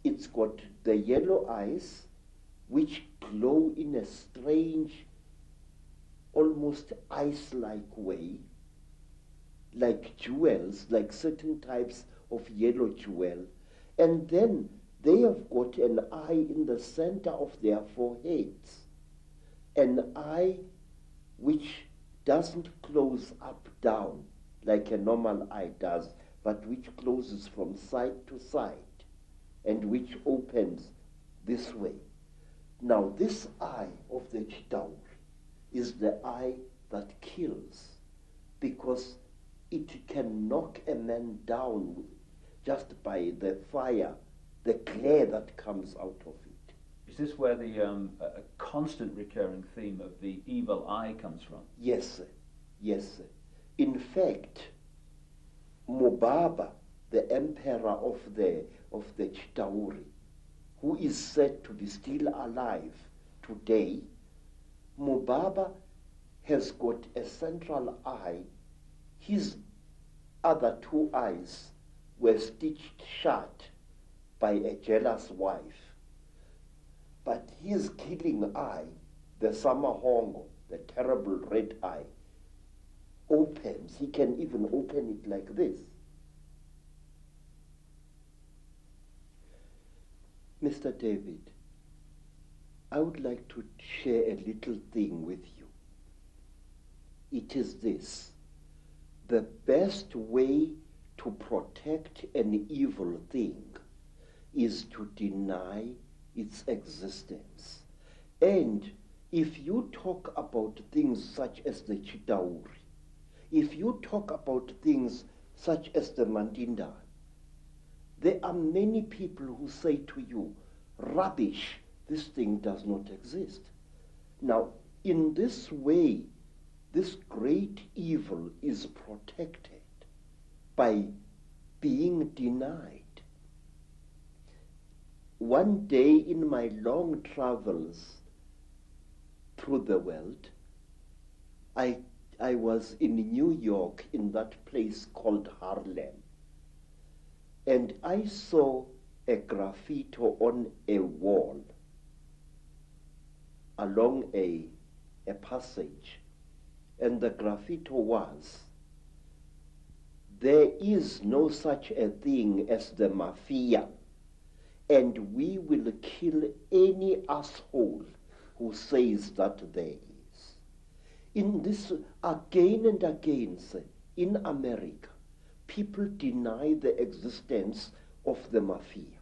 It's got the yellow eyes, which glow in a strange, almost ice-like way, like jewels, like certain types of yellow jewel. And then they have got an eye in the center of their foreheads. an eye which doesn't close up down like a normal eye does, but which closes from side to side and which opens this way. Now this eye of the Chitauri is the eye that kills, because it can knock a man down just by the fire, the glare that comes out of it. Is this where the constant recurring theme of the evil eye comes from? Yes, sir. Yes, sir. In fact, Mubaba, the emperor of the Chitauri, who is said to be still alive today, Mubaba has got a central eye. His other two eyes were stitched shut by a jealous wife. But his killing eye, the Samahongo, the terrible red eye, opens. He can even open it like this. Mr. David, I would like to share a little thing with you. It is this: the best way to protect an evil thing is to deny its existence. And if you talk about things such as the Chitauri, if you talk about things such as the Mandinda, there are many people who say to you, rubbish, this thing does not exist. Now, in this way, this great evil is protected by being denied. One day in my long travels through the world, I was in New York in that place called Harlem. And I saw a graffiti on a wall along a passage. And the graffiti was, there is no such a thing as the mafia, and we will kill any asshole who says that there is. In this, again and again, in America, people deny the existence of the mafia,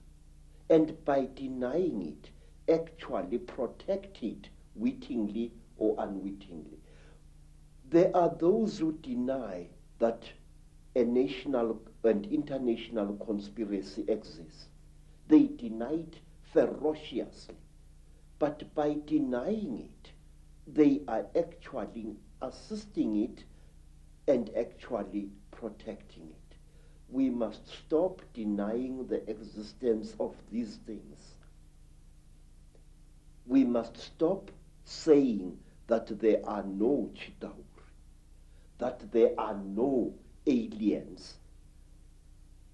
and by denying it, actually protect it wittingly or unwittingly. There are those who deny that a national and international conspiracy exists. They deny it ferociously, but by denying it, they are actually assisting it and actually protecting it. We must stop denying the existence of these things. We must stop saying that there are no Chitauri, that there are no aliens,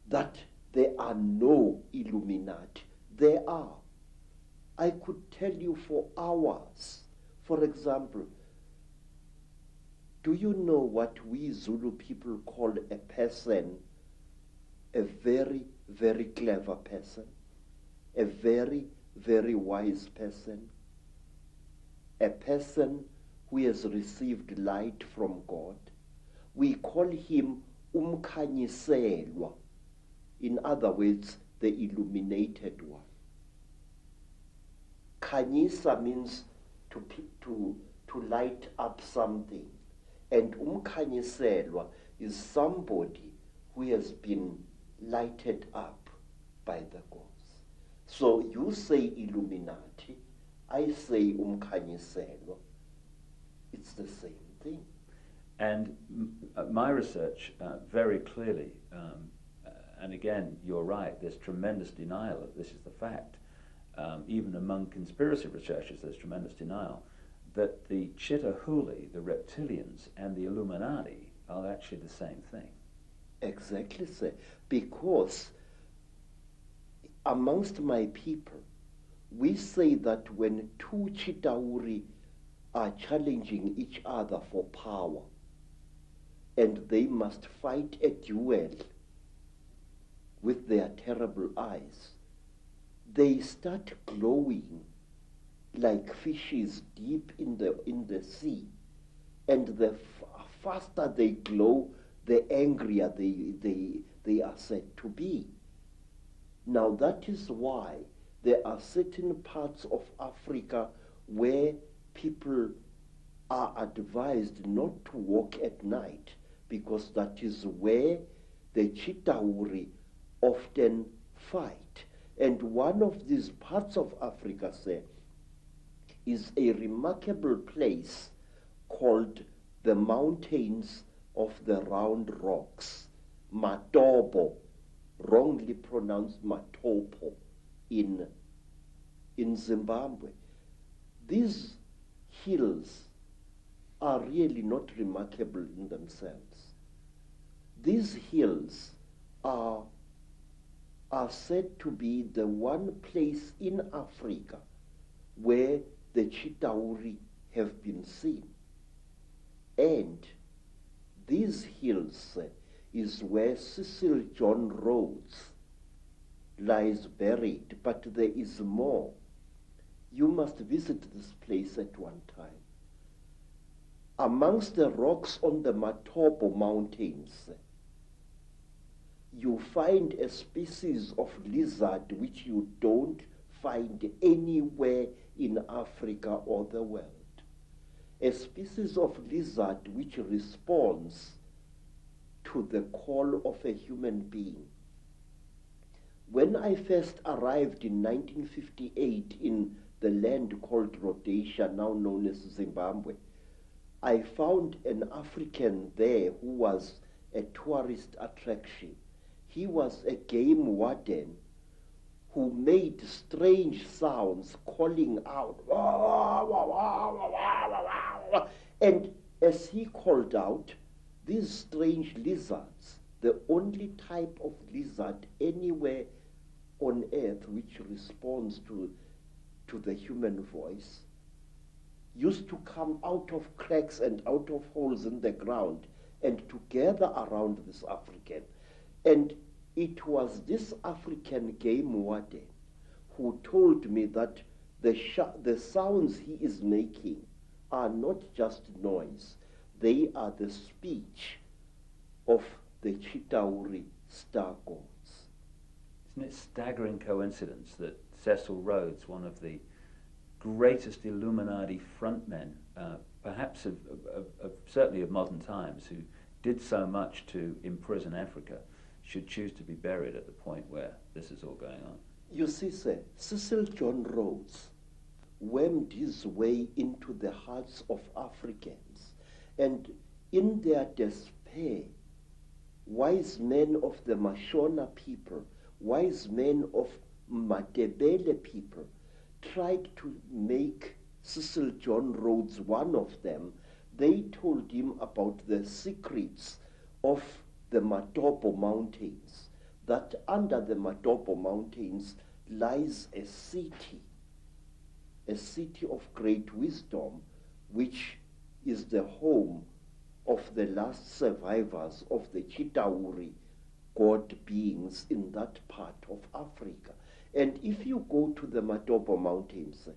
that there are no Illuminati. There are. I could tell you for hours. For example, do you know what we Zulu people call a person, a very, very clever person, a very, very wise person, a person who has received light from God? We call him umkhanyiselwa. In other words, the illuminated one. Khanyisa means to light up something. And umkhanyiselwa is somebody who has been lighted up by the gods. So you say Illuminati, I say umkhanyiselwa. It's the same thing. And my research very clearly, and again, you're right, there's tremendous denial of this is the fact. Even among conspiracy researchers, there's tremendous denial that the Chitahuli, the reptilians, and the Illuminati are actually the same thing. Exactly, sir. Because amongst my people, we say that when two Chitauri are challenging each other for power, and they must fight a duel with their terrible eyes, they start glowing like fishes deep in the sea. And the faster they glow, the angrier they are said to be. Now that is why there are certain parts of Africa where people are advised not to walk at night, because that is where the Chitauri often fight. And one of these parts of Africa, say, is a remarkable place called the Mountains of the Round Rocks, Matopo, wrongly pronounced Matopo, in Zimbabwe. These hills are really not remarkable in themselves. These hills are said to be the one place in Africa where the Chitauri have been seen. And these hills is where Cecil John Rhodes lies buried, but there is more. You must visit this place at one time. Amongst the rocks on the Matopo Mountains, you find a species of lizard which you don't find anywhere in Africa or the world. A species of lizard which responds to the call of a human being. When I first arrived in 1958 in the land called Rhodesia, now known as Zimbabwe, I found an African there who was a tourist attraction. He was a game warden who made strange sounds calling out. And as he called out, these strange lizards, the only type of lizard anywhere on earth which responds to the human voice, used to come out of cracks and out of holes in the ground and to gather around this African. And it was this African game warden who told me that the sounds he is making are not just noise, they are the speech of the Chitauri star gods. Isn't it a staggering coincidence that Cecil Rhodes, one of the greatest Illuminati frontmen, perhaps certainly of modern times, who did so much to imprison Africa, should choose to be buried at the point where this is all going on? You see, sir, Cecil John Rhodes wormed his way into the hearts of Africans, and in their despair, wise men of the Mashona people, wise men of Matebele people, tried to make Cecil John Rhodes one of them. They told him about the secrets of the Matopo Mountains, that under the Matopo Mountains lies a city of great wisdom, which is the home of the last survivors of the Chitauri god beings in that part of Africa. And if you go to the Matopo Mountains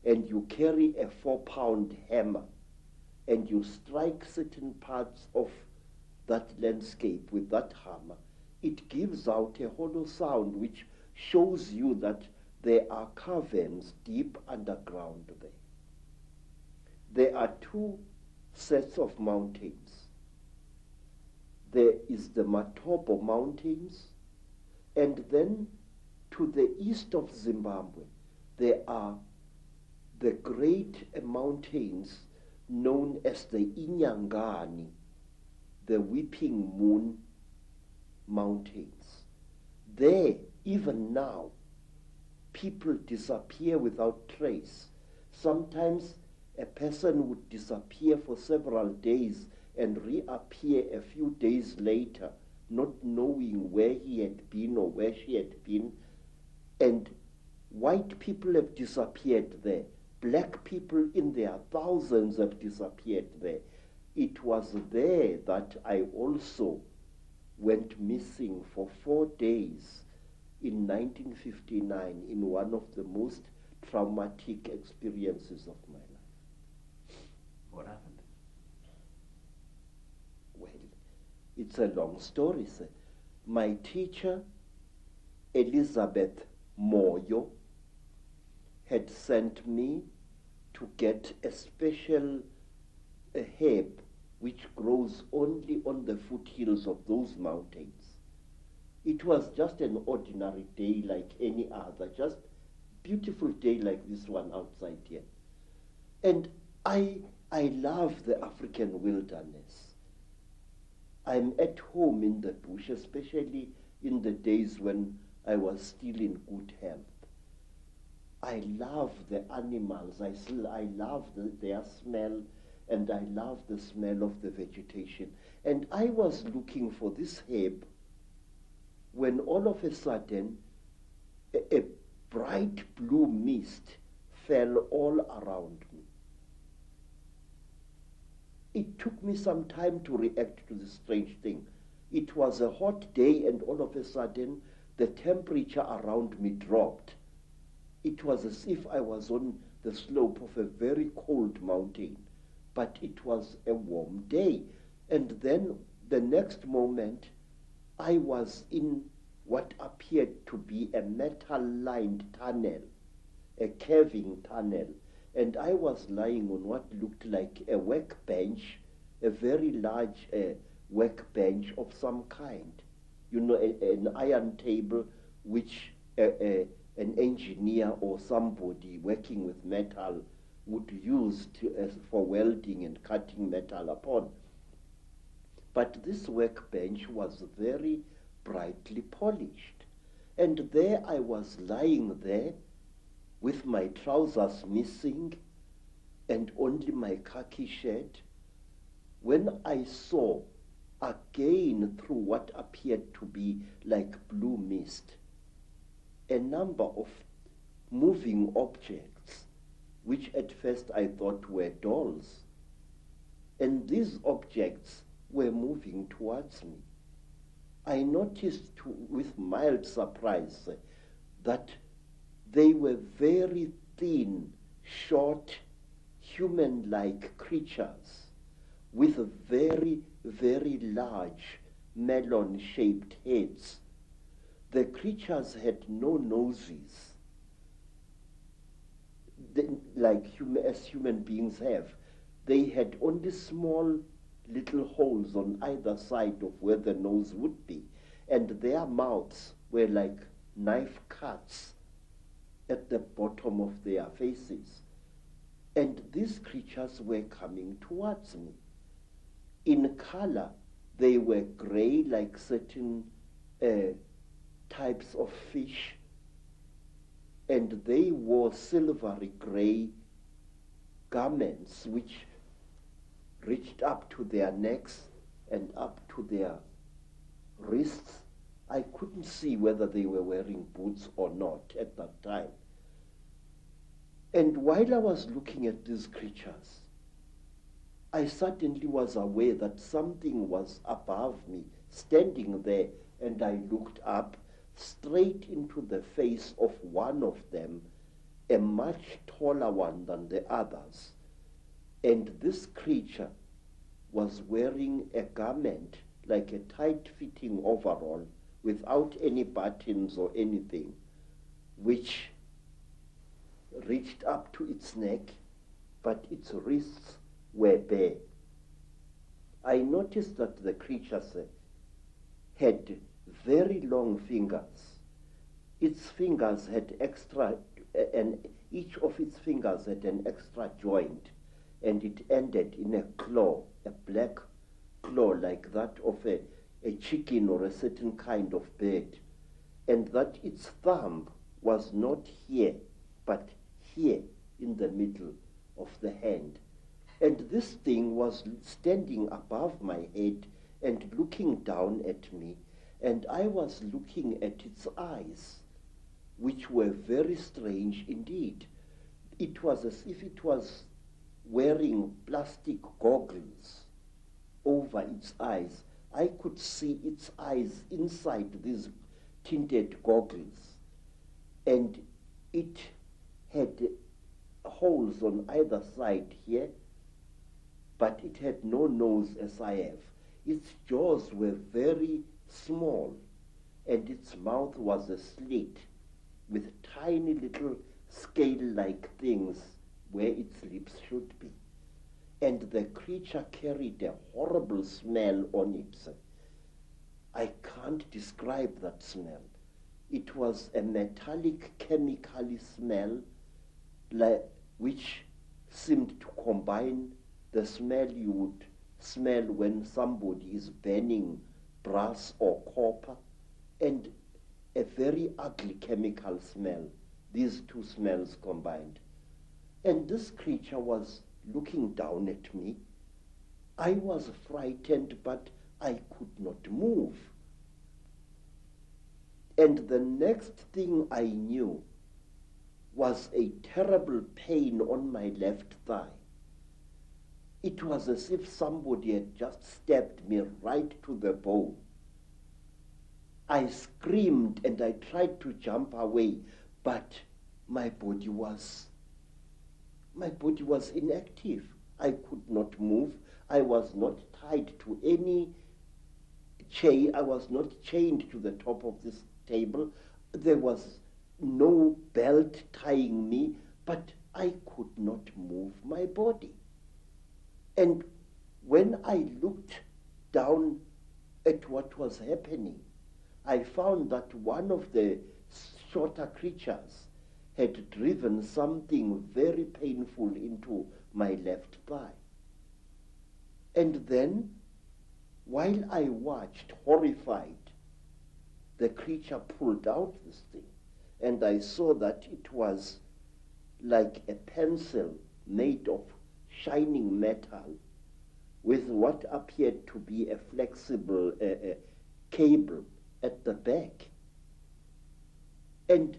and you carry a 4-pound hammer and you strike certain parts of that landscape with that hammer, it gives out a hollow sound which shows you that there are caverns deep underground there. There are two sets of mountains. There is the Matopo Mountains, and then to the east of Zimbabwe, there are the great mountains known as the Inyangani, the Weeping Moon Mountains. There, even now, people disappear without trace. Sometimes a person would disappear for several days and reappear a few days later, not knowing where he had been or where she had been. And white people have disappeared there. Black people in their thousands have disappeared there. It was there that I also went missing for 4 days in 1959 in one of the most traumatic experiences of my life. What happened? Well, it's a long story, sir. My teacher, Elizabeth Moyo, had sent me to get a special herb which grows only on the foothills of those mountains. It was just an ordinary day like any other, just beautiful day like this one outside here. And I love the African wilderness. I'm at home in the bush, especially in the days when I was still in good health. I love the animals. I love their smell, and I love the smell of the vegetation. And I was looking for this herb when all of a sudden a bright blue mist fell all around me. It took me some time to react to this strange thing. It was a hot day, and all of a sudden the temperature around me dropped. It was as if I was on the slope of a very cold mountain, but it was a warm day. And then the next moment, I was in what appeared to be a metal-lined tunnel, a caving tunnel, and I was lying on what looked like a workbench, a very large workbench of some kind. You know, an iron table which an engineer or somebody working with metal would use for welding and cutting metal upon. But this workbench was very brightly polished. And there I was lying there with my trousers missing and only my khaki shirt, when I saw again through what appeared to be like blue mist a number of moving objects, which at first I thought were dolls. And these objects were moving towards me. I noticed with mild surprise that they were very thin, short, human-like creatures with very, very large melon-shaped heads. The creatures had no noses, as human beings have. They had only small little holes on either side of where the nose would be, and their mouths were like knife cuts at the bottom of their faces. And these creatures were coming towards me. In color, they were gray like certain types of fish, and they wore silvery gray garments which reached up to their necks and up to their wrists. I couldn't see whether they were wearing boots or not at that time. And while I was looking at these creatures, I suddenly was aware that something was above me, standing there, and I looked up straight into the face of one of them, a much taller one than the others. And this creature was wearing a garment like a tight-fitting overall without any buttons or anything, which reached up to its neck, but its wrists were bare. I noticed that the creatures had very long fingers. Its fingers had and each of its fingers had an extra joint, and it ended in a claw, a black claw like that of a chicken or a certain kind of bird, and that its thumb was not here, but here in the middle of the hand. And this thing was standing above my head and looking down at me, and I was looking at its eyes, which were very strange indeed. It was as if it was wearing plastic goggles over its eyes. I could see its eyes inside these tinted goggles, and it had holes on either side here, but it had no nose as I have. Its jaws were very small, and its mouth was a slit with tiny little scale-like things where its lips should be. And the creature carried a horrible smell on it. I can't describe that smell. It was a metallic, chemical smell which seemed to combine the smell you would smell when somebody is burning brass or copper and a very ugly chemical smell, these two smells combined. And this creature was looking down at me. I was frightened, but I could not move. And the next thing I knew was a terrible pain on my left thigh. It was as if somebody had just stabbed me right to the bone. I screamed and I tried to jump away, but my body was inactive. I could not move. I was not tied to any chain. I was not chained to the top of this table. There was no belt tying me, but I could not move my body. And when I looked down at what was happening, I found that one of the shorter creatures had driven something very painful into my left thigh. And then, while I watched, horrified, the creature pulled out this thing, and I saw that it was like a pencil made of shining metal with what appeared to be a flexible cable at the back. And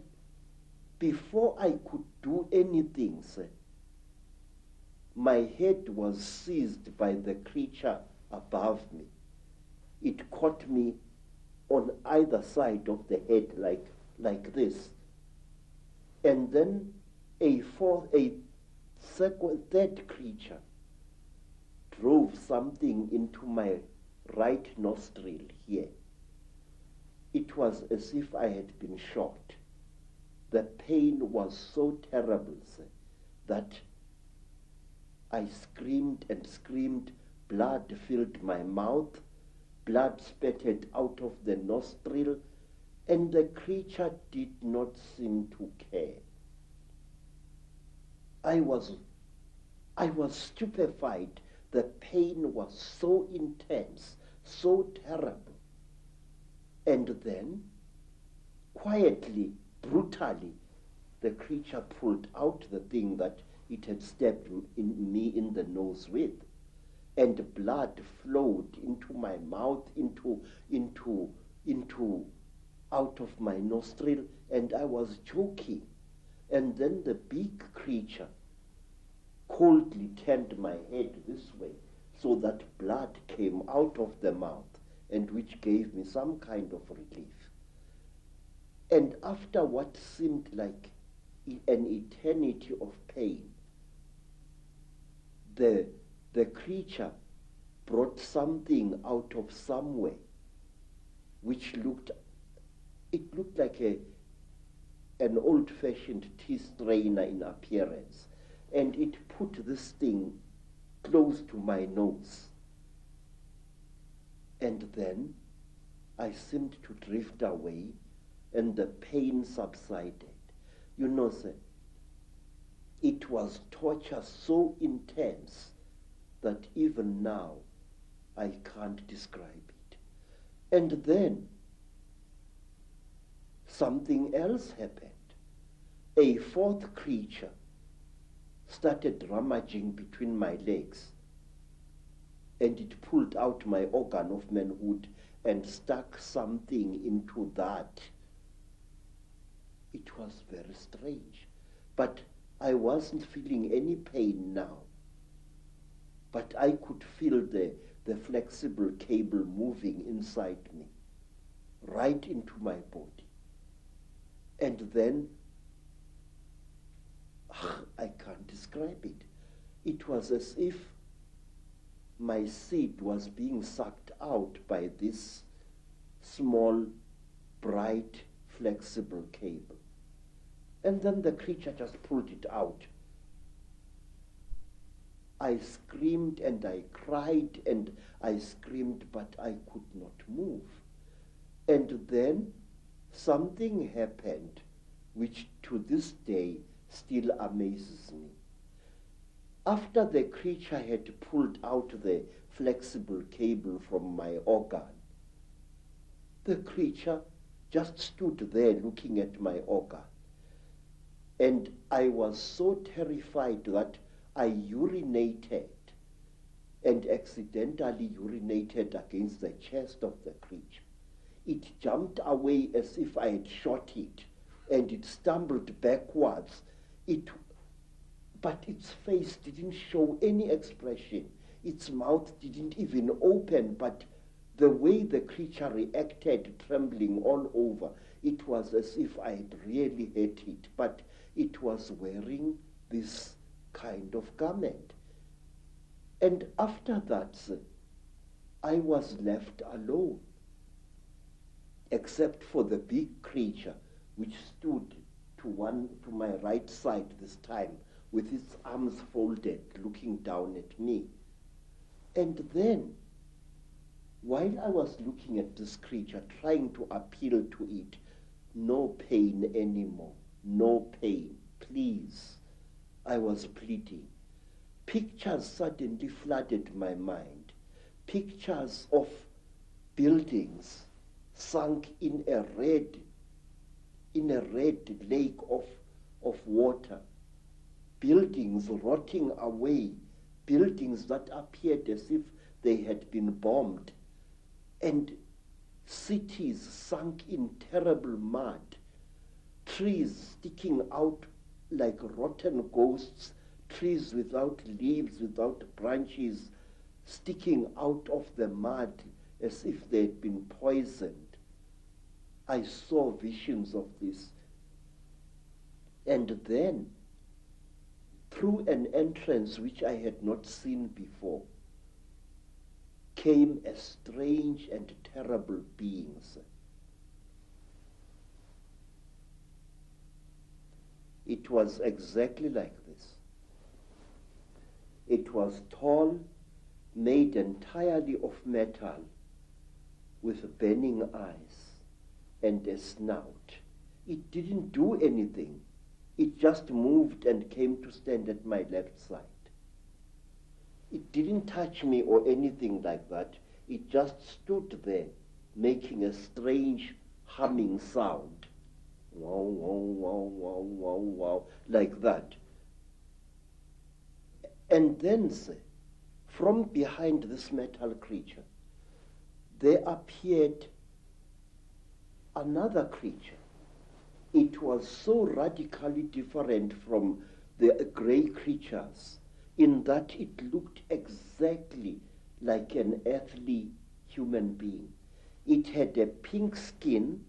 before I could do anything, my head was seized by the creature above me. It caught me on either side of the head like this. And then a third creature drove something into my right nostril here. It was as if I had been shot. The pain was so terrible, that I screamed and screamed. Blood filled my mouth. Blood spattered out of the nostril, and the creature did not seem to care. I was stupefied. The pain was so intense, so terrible. And then, quietly, brutally, the creature pulled out the thing that it had stabbed me in the nose with, and blood flowed into my mouth, out of my nostril, and I was choking. And then the big creature coldly turned my head this way, so that blood came out of the mouth, and which gave me some kind of relief. And after what seemed like an eternity of pain, the creature brought something out of somewhere, which looked like an old-fashioned tea strainer in appearance, and it put this thing close to my nose. And then I seemed to drift away, and the pain subsided. You know, sir, it was torture so intense that even now I can't describe it. And then something else happened. A fourth creature started rummaging between my legs, and it pulled out my organ of manhood and stuck something into that. It was very strange, but I wasn't feeling any pain now. But I could feel the flexible cable moving inside me, right into my body. And then I can't describe it. It was as if my seed was being sucked out by this small, bright, flexible cable. And then the creature just pulled it out. I screamed and I cried and I screamed, but I could not move. And then something happened which to this day still amazes me. After the creature had pulled out the flexible cable from my organ, the creature just stood there looking at my organ. And I was so terrified that I urinated and accidentally urinated against the chest of the creature. It jumped away as if I had shot it, and it stumbled backwards. But its face didn't show any expression. Its mouth didn't even open, but the way the creature reacted, trembling all over, it was as if I had really hit it, but it was wearing this kind of garment. And after that, I was left alone, except for the big creature, which stood to my right side this time, with its arms folded, looking down at me. And then, while I was looking at this creature, trying to appeal to it, no pain anymore, no pain, please, I was pleading. Pictures suddenly flooded my mind. Pictures of buildings sunk in a red lake of water. Buildings rotting away. Buildings that appeared as if they had been bombed. And cities sunk in terrible mud. Trees sticking out like rotten ghosts, trees without leaves, without branches, sticking out of the mud as if they had been poisoned. I saw visions of this. And then, through an entrance which I had not seen before, came a strange and terrible being. It was exactly like this. It was tall, made entirely of metal, with burning eyes and a snout. It didn't do anything. It just moved and came to stand at my left side. It didn't touch me or anything like that. It just stood there, making a strange humming sound. Wow, wow, wow, wow, wow, wow, like that. And then, from behind this metal creature, there appeared another creature. It was so radically different from the gray creatures in that it looked exactly like an earthly human being. It had a pink skin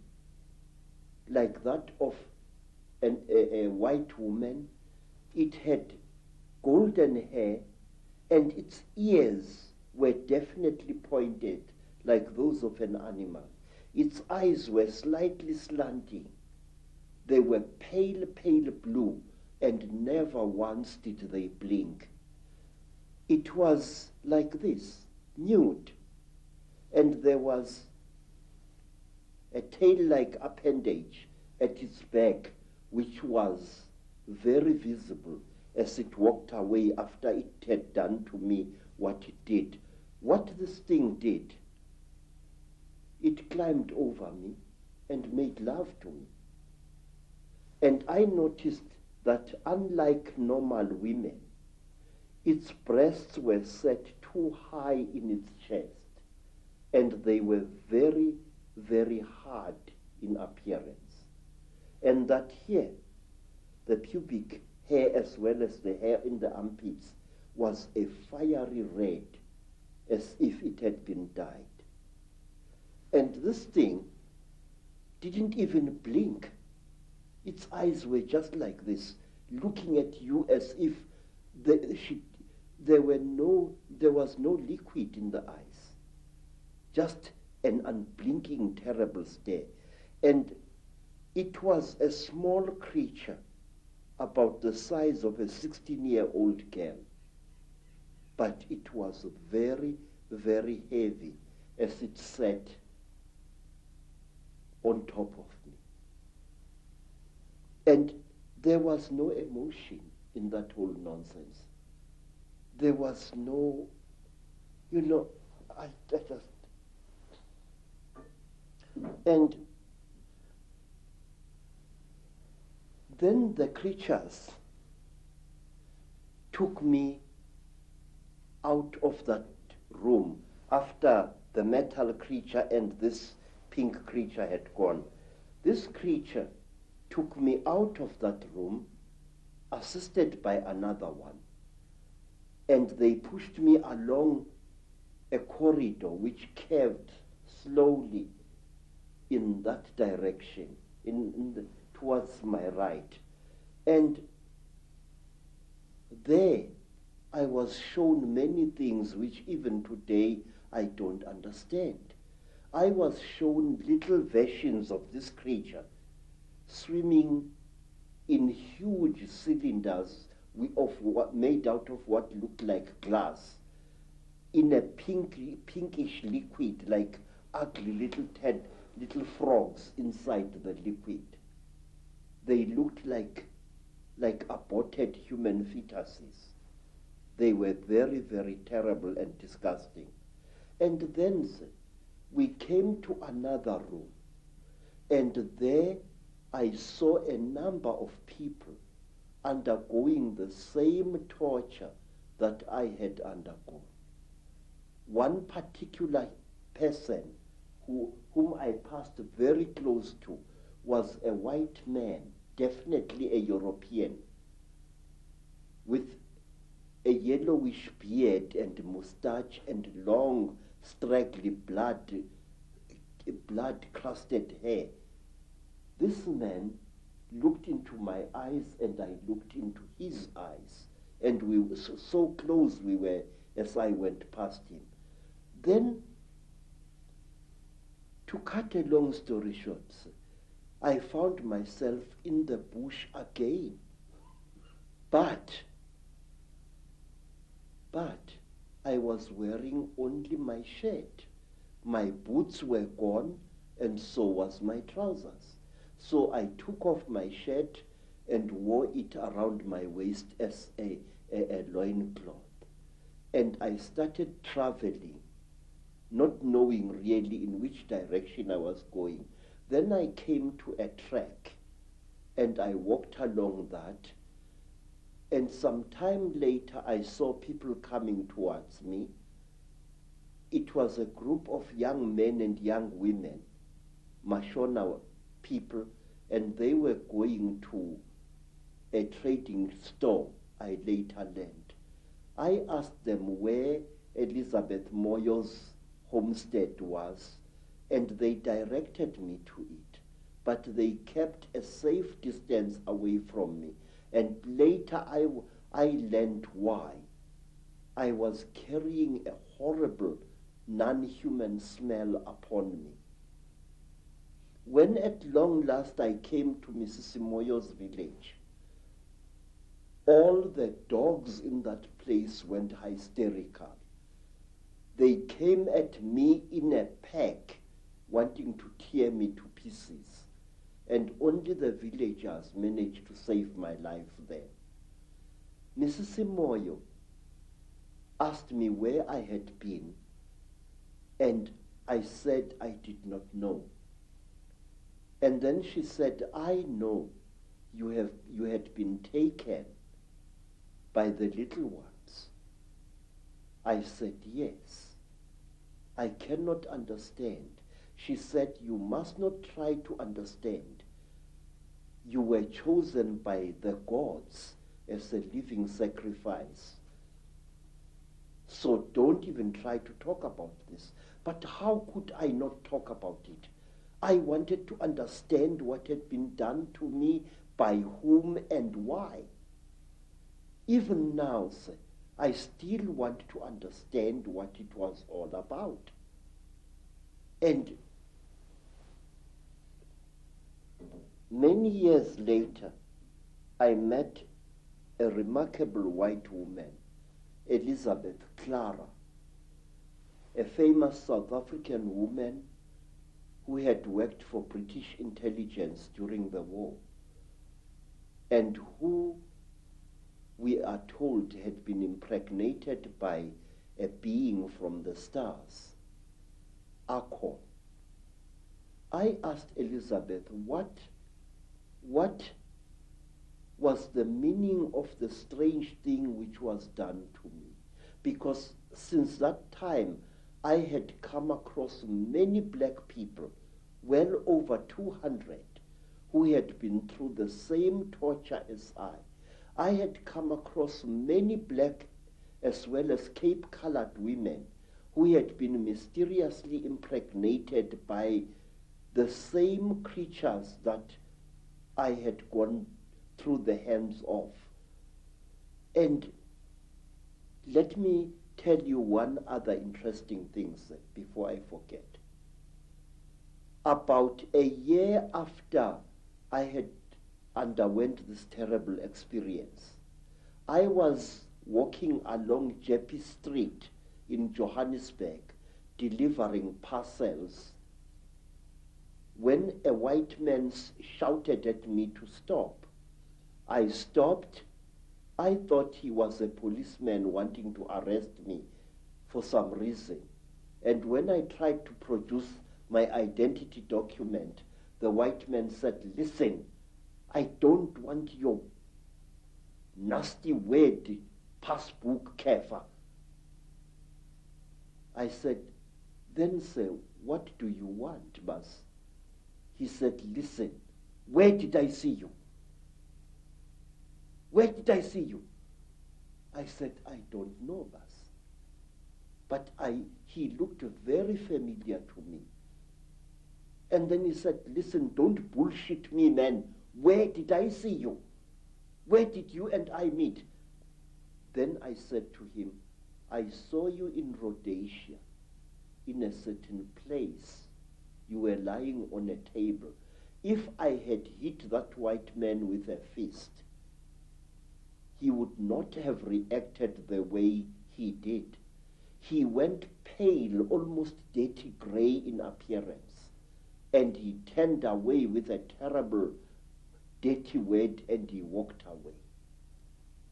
like that of a white woman. It had golden hair, and its ears were definitely pointed like those of an animal. Its eyes were slightly slanting. They were pale, pale blue, and never once did they blink. It was like this, nude, and there was a tail-like appendage at its back, which was very visible as it walked away after it had done to me what it did. What this thing did, it climbed over me and made love to me. And I noticed that unlike normal women, its breasts were set too high in its chest, and they were very, very hard in appearance. And that here, the pubic hair as well as the hair in the armpits was a fiery red, as if it had been dyed. And this thing didn't even blink. Its eyes were just like this, looking at you as if there was no liquid in the eyes, just an unblinking, terrible stare. And it was a small creature, about the size of a 16-year-old girl, but it was very, very heavy as it sat on top of me. And there was no emotion in that whole nonsense. There was no, I just... And then the creatures took me out of that room after the metal creature and this pink creature had gone. This creature took me out of that room, assisted by another one, and they pushed me along a corridor which curved slowly in that direction, towards my right. And there I was shown many things which even today I don't understand. I was shown little versions of this creature swimming in huge cylinders made out of what looked like glass, in a pinkish liquid, like ugly little frogs inside the liquid. They looked like aborted human fetuses. They were very, very terrible and disgusting. And then we came to another room, and there I saw a number of people undergoing the same torture that I had undergone. One particular person whom I passed very close to was a white man, definitely a European, with a yellowish beard and moustache and long, straggly blood-crusted hair. This man looked into my eyes and I looked into his eyes, and we were so close we were as I went past him. Then, to cut a long story short, I found myself in the bush again. But I was wearing only my shirt. My boots were gone, and so was my trousers. So I took off my shirt and wore it around my waist as a loincloth. And I started traveling, not knowing really in which direction I was going. Then I came to a track, and I walked along that, and some time later I saw people coming towards me. It was a group of young men and young women, Mashona people, and they were going to a trading store I later learned. I asked them where Elizabeth Moyo's homestead was, and they directed me to it, but they kept a safe distance away from me. And later I learned why. I was carrying a horrible non-human smell upon me. When at long last I came to Mrs. Moyo's village, all the dogs in that place went hysterical. They came at me in a pack, wanting to tear me to pieces, and only the villagers managed to save my life there. Mrs. Moyo asked me where I had been, and I said I did not know. And then she said, I know you had been taken by the little ones. I said, yes. I cannot understand. She said, you must not try to understand. You were chosen by the gods as a living sacrifice. So don't even try to talk about this. But how could I not talk about it? I wanted to understand what had been done to me, by whom and why. even now, sir, I still want to understand what it was all about. And many years later, I met a remarkable white woman, Elizabeth Clara, a famous South African woman who had worked for British intelligence during the war, and who, we are told, had been impregnated by a being from the stars, Alot. I asked Elizabeth what was the meaning of the strange thing which was done to me, because since that time I had come across many black people, well over 200, who had been through the same torture as I. I had come across many black as well as Cape-colored women who had been mysteriously impregnated by the same creatures that I had gone through the hands of. And let me tell you one other interesting thing before I forget. About a year after I had underwent this terrible experience, I was walking along Jeppe Street in Johannesburg delivering parcels when a white man shouted at me to stop. I stopped. I thought he was a policeman wanting to arrest me for some reason. And when I tried to produce my identity document, the white man said, "Listen, I don't want your nasty word, passbook, Kefa." I said, "Then, sir, what do you want, boss?" He said, "Listen, where did I see you? Where did I see you?" I said, "I don't know, boss. But he looked very familiar to me." And then he said, "Listen, don't bullshit me, man. Where did I see you? Where did you and I meet?" Then I said to him, "I saw you in Rhodesia, in a certain place. You were lying on a table. If I had hit that white man with a fist, he would not have reacted the way he did. He went pale, almost dirty gray in appearance, and he turned away with a terrible, dirty word, and he walked away.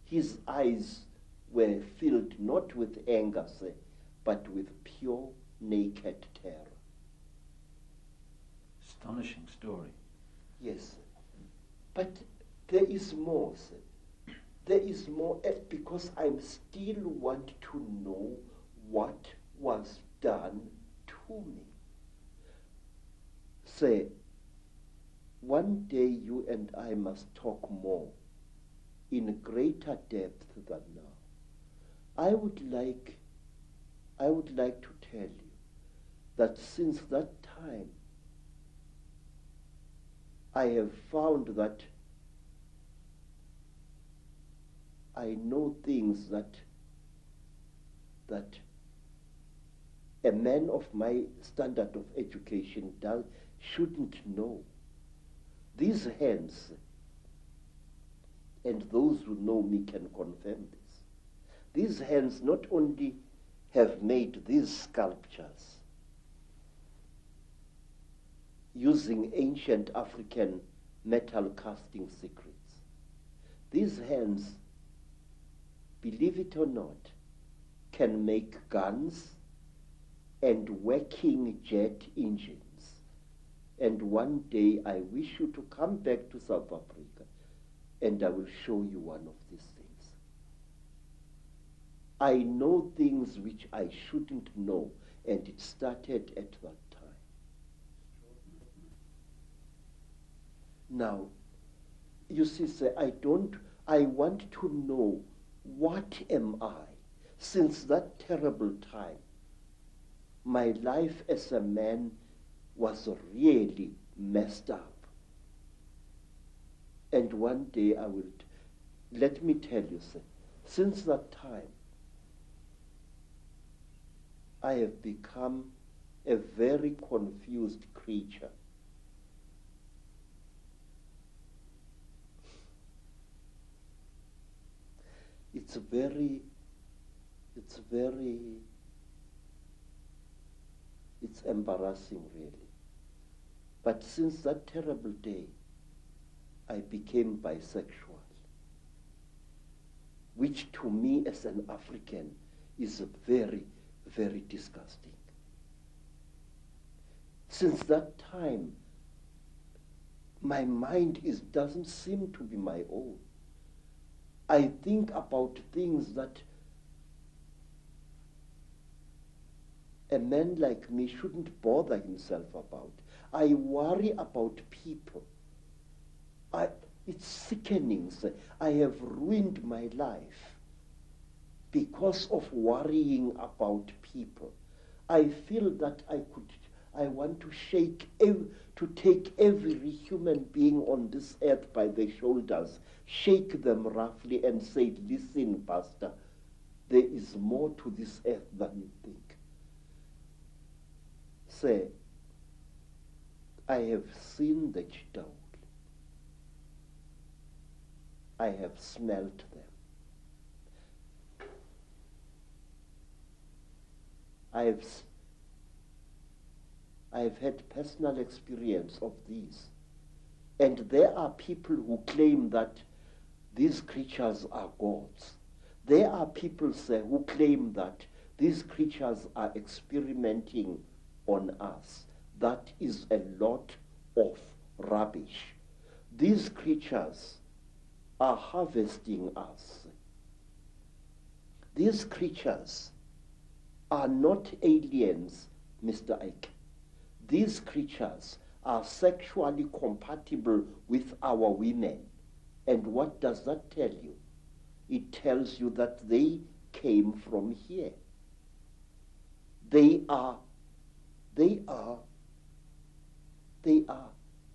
His eyes were filled not with anger, sir, but with pure, naked terror." Astonishing story. Yes, sir. But there is more, sir. There is more, because I still want to know what was done to me. Sir, one day you and I must talk more, in greater depth than now. I would like to tell you that since that time, I have found that I know things that a man of my standard of education shouldn't know. These hands, and those who know me can confirm this, these hands not only have made these sculptures using ancient African metal casting secrets. These hands, believe it or not, can make guns and working jet engines. And one day I wish you to come back to South Africa and I will show you one of these things. I know things which I shouldn't know, and it started at that time. Now, you see, sir, I want to know, what am I? Since that terrible time, my life as a man was really messed up. And one day let me tell you, sir, Since that time, I have become a very confused creature. It's embarrassing, really. But since that terrible day, I became bisexual, which to me as an African is very, very disgusting. Since that time, my mind doesn't seem to be my own. I think about things that a man like me shouldn't bother himself about. I worry about people. It's sickening. I have ruined my life because of worrying about people. I feel that I want to take every human being on this earth by the shoulders, shake them roughly and say, listen, Pastor, there is more to this earth than you think. Say, I have seen the cheetah. I have smelt them. I have had personal experience of these. And there are people who claim that these creatures are gods. There are people who claim that these creatures are experimenting on us. That is a lot of rubbish. These creatures are harvesting us. These creatures are not aliens, Mr. Icke. These creatures are sexually compatible with our women. And what does that tell you? It tells you that they came from here. They are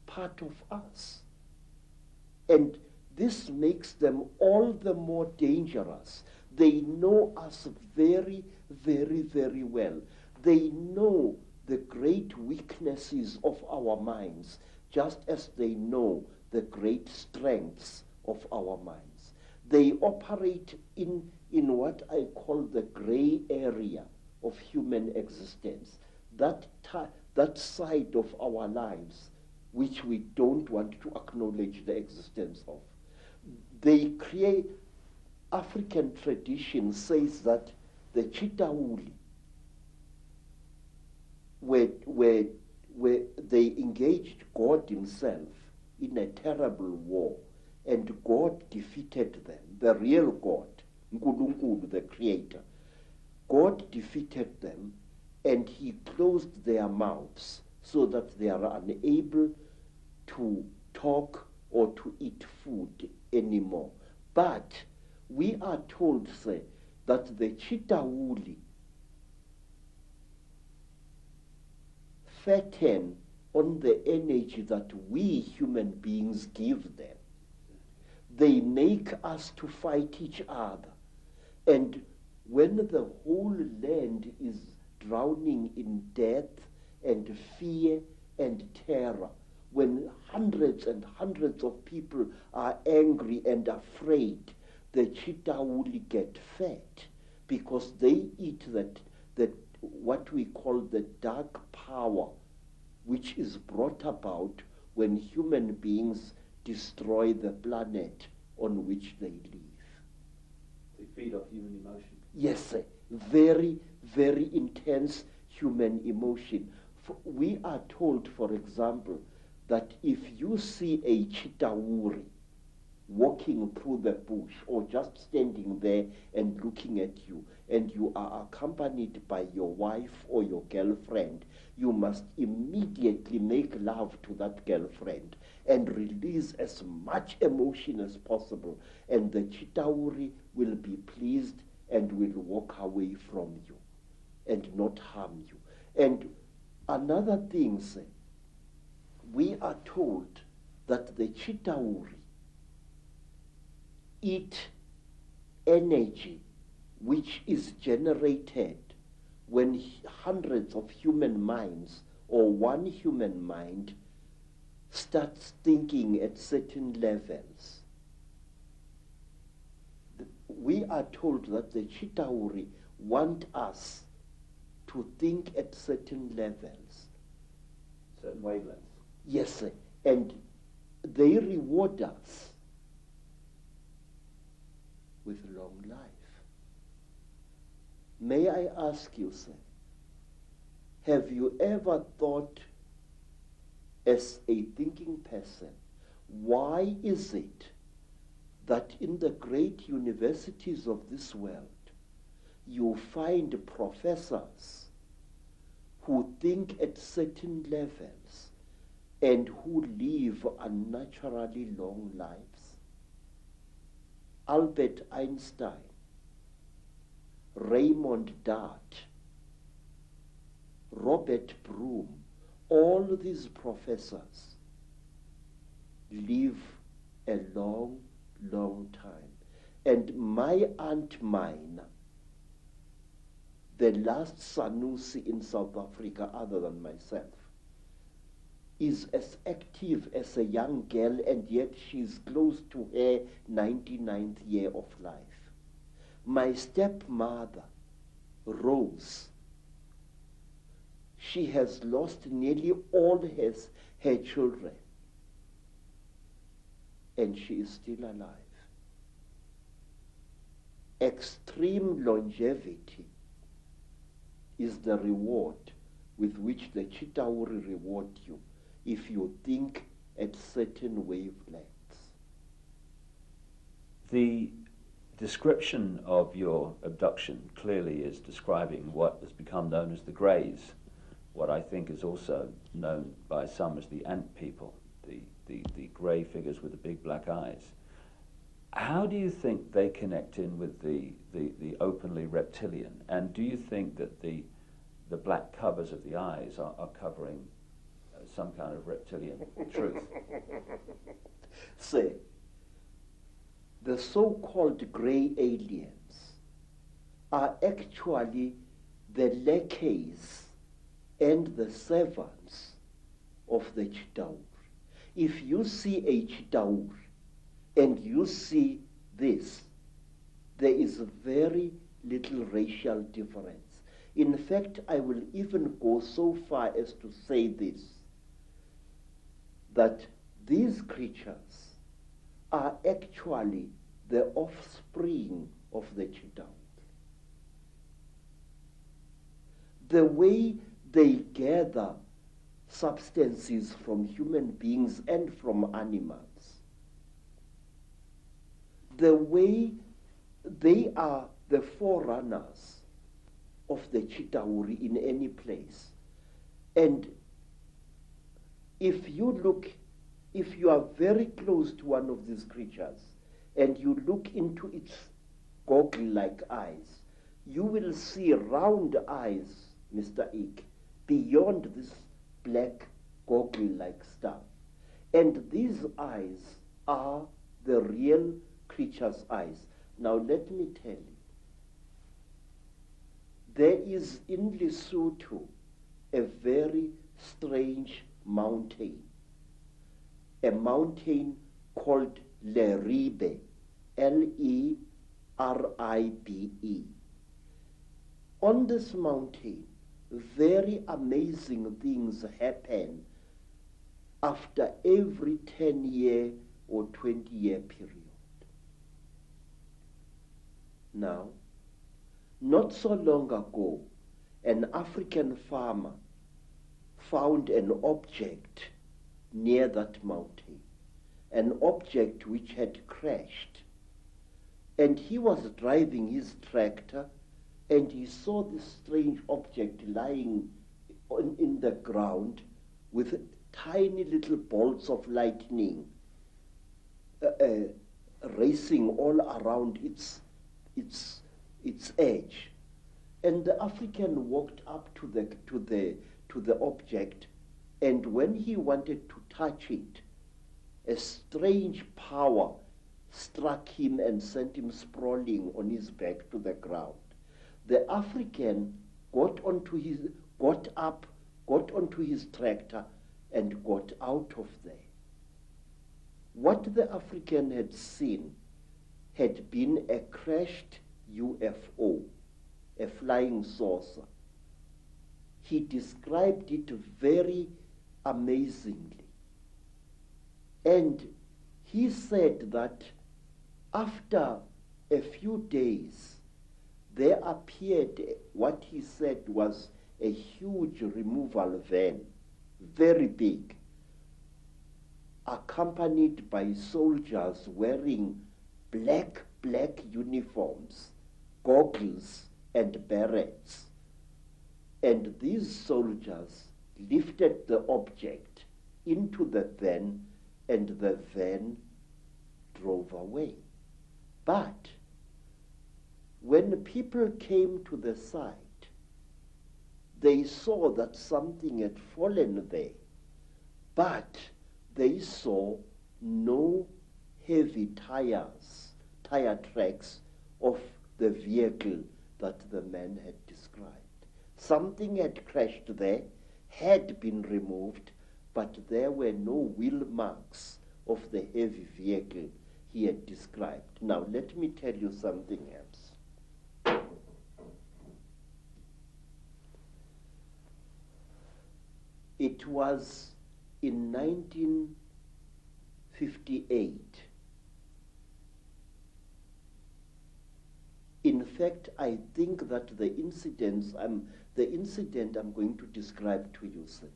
part of us. And this makes them all the more dangerous. They know us very, very, very well. They know the great weaknesses of our minds, just as they know the great strengths of our minds. They operate in what I call the gray area of human existence, that side of our lives which we don't want to acknowledge the existence of. They create, African tradition says that the Chitauli, where they engaged God himself in a terrible war, and God defeated them, the real God, Nkulunkulu, the creator. God defeated them, and he closed their mouths so that they are unable to talk or to eat food anymore. But we are told, say, that the Chitauli fatten on the energy that we human beings give them. They make us to fight each other. And when the whole land is drowning in death and fear and terror, when hundreds and hundreds of people are angry and afraid, the Chitauli get fat because they eat that what we call the dark power, which is brought about when human beings destroy the planet on which they live. They feed off human emotion. Yes, sir. Very, very intense human emotion. We are told, for example, that if you see a Chitauri walking through the bush or just standing there and looking at you, and you are accompanied by your wife or your girlfriend, you must immediately make love to that girlfriend and release as much emotion as possible, and the Chitauri will be pleased and will walk away from you and not harm you. And another thing, sir, we are told that the Chitauri eat energy which is generated when hundreds of human minds or one human mind starts thinking at certain levels. We are told that the Chitauri want us to think at certain levels. Certain wavelengths. Yes, sir. And they reward us with long life. May I ask you, sir, have you ever thought as a thinking person, why is it that in the great universities of this world you find professors who think at certain levels and who live unnaturally long lives? Albert Einstein, Raymond Dart, Robert Broom, all these professors live a long, long time. And my Aunt Mine, the last Sanusi in South Africa other than myself, is as active as a young girl, and yet she's close to her 99th year of life. My stepmother, Rose, she has lost nearly all her children, and she is still alive. Extreme longevity is the reward with which the Chitauri reward you if you think at certain wavelengths. The description of your abduction clearly is describing what has become known as the Greys, what I think is also known by some as the ant people, the grey figures with the big black eyes. How do you think they connect in with the openly reptilian? And do you think that the black covers of the eyes are covering some kind of reptilian truth? Say, the so-called grey aliens are actually the lackeys and the servants of the Chitauri. If you see a Chitauri and you see this, there is very little racial difference. In fact, I will even go so far as to say this, that these creatures are actually the offspring of the Chitauri. The way they gather substances from human beings and from animals, the way they are the forerunners of the Chitauri in any place. And if you are very close to one of these creatures and you look into its goggle-like eyes, you will see round eyes, Mr. Icke, beyond this black goggle-like stuff. And these eyes are the real creature's eyes. Now let me tell you, there is in Lesotho a very strange mountain, a mountain called Leribe, Leribe. On this mountain, very amazing things happen after every 10-year or 20-year period. Now, not so long ago, an African farmer found an object near that mountain, an object which had crashed. And he was driving his tractor and he saw this strange object lying in the ground with tiny little bolts of lightning racing all around its edge. And the African walked up to the object, and when he wanted to touch it, a strange power struck him and sent him sprawling on his back to the ground. The African got up, got onto his tractor, and got out of there. What the African had seen had been a crashed UFO, a flying saucer. He described it very amazingly. And he said that after a few days, there appeared what he said was a huge removal van, very big, accompanied by soldiers wearing black uniforms, goggles and berets. And these soldiers lifted the object into the van, and the van drove away. But when people came to the site, they saw that something had fallen there, but they saw no heavy tire tracks of the vehicle that the man had described. Something had crashed there, had been removed, but there were no wheel marks of the heavy vehicle he had described. Now, let me tell you something else. It was in 1958. In fact, I think that the incident I'm going to describe to you, sir,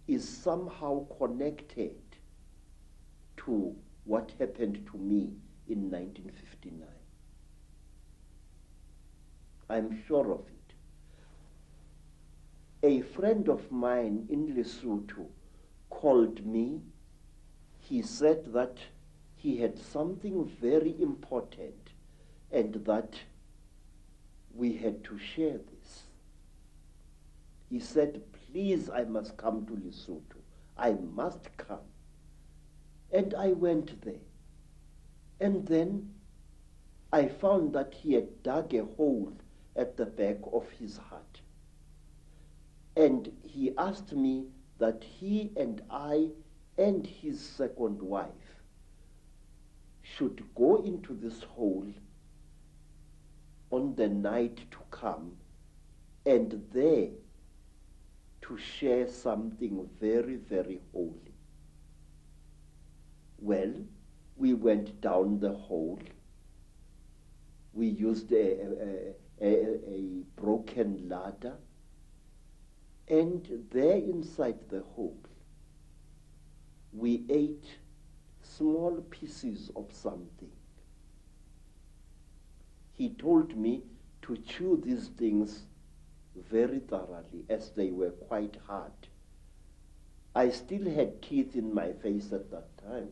is somehow connected to what happened to me in 1959. I'm sure of it. A friend of mine in Lesotho called me. He said that he had something very important and that we had to share this. He said, please, I must come to Lesotho. I must come. And I went there. And then I found that he had dug a hole at the back of his hut. And he asked me that he and I and his second wife should go into this hole on the night to come and there to share something very, very holy. Well, we went down the hole. We used a broken ladder, and there inside the hole, we ate small pieces of something. He told me to chew these things very thoroughly, as they were quite hard. I still had teeth in my face at that time.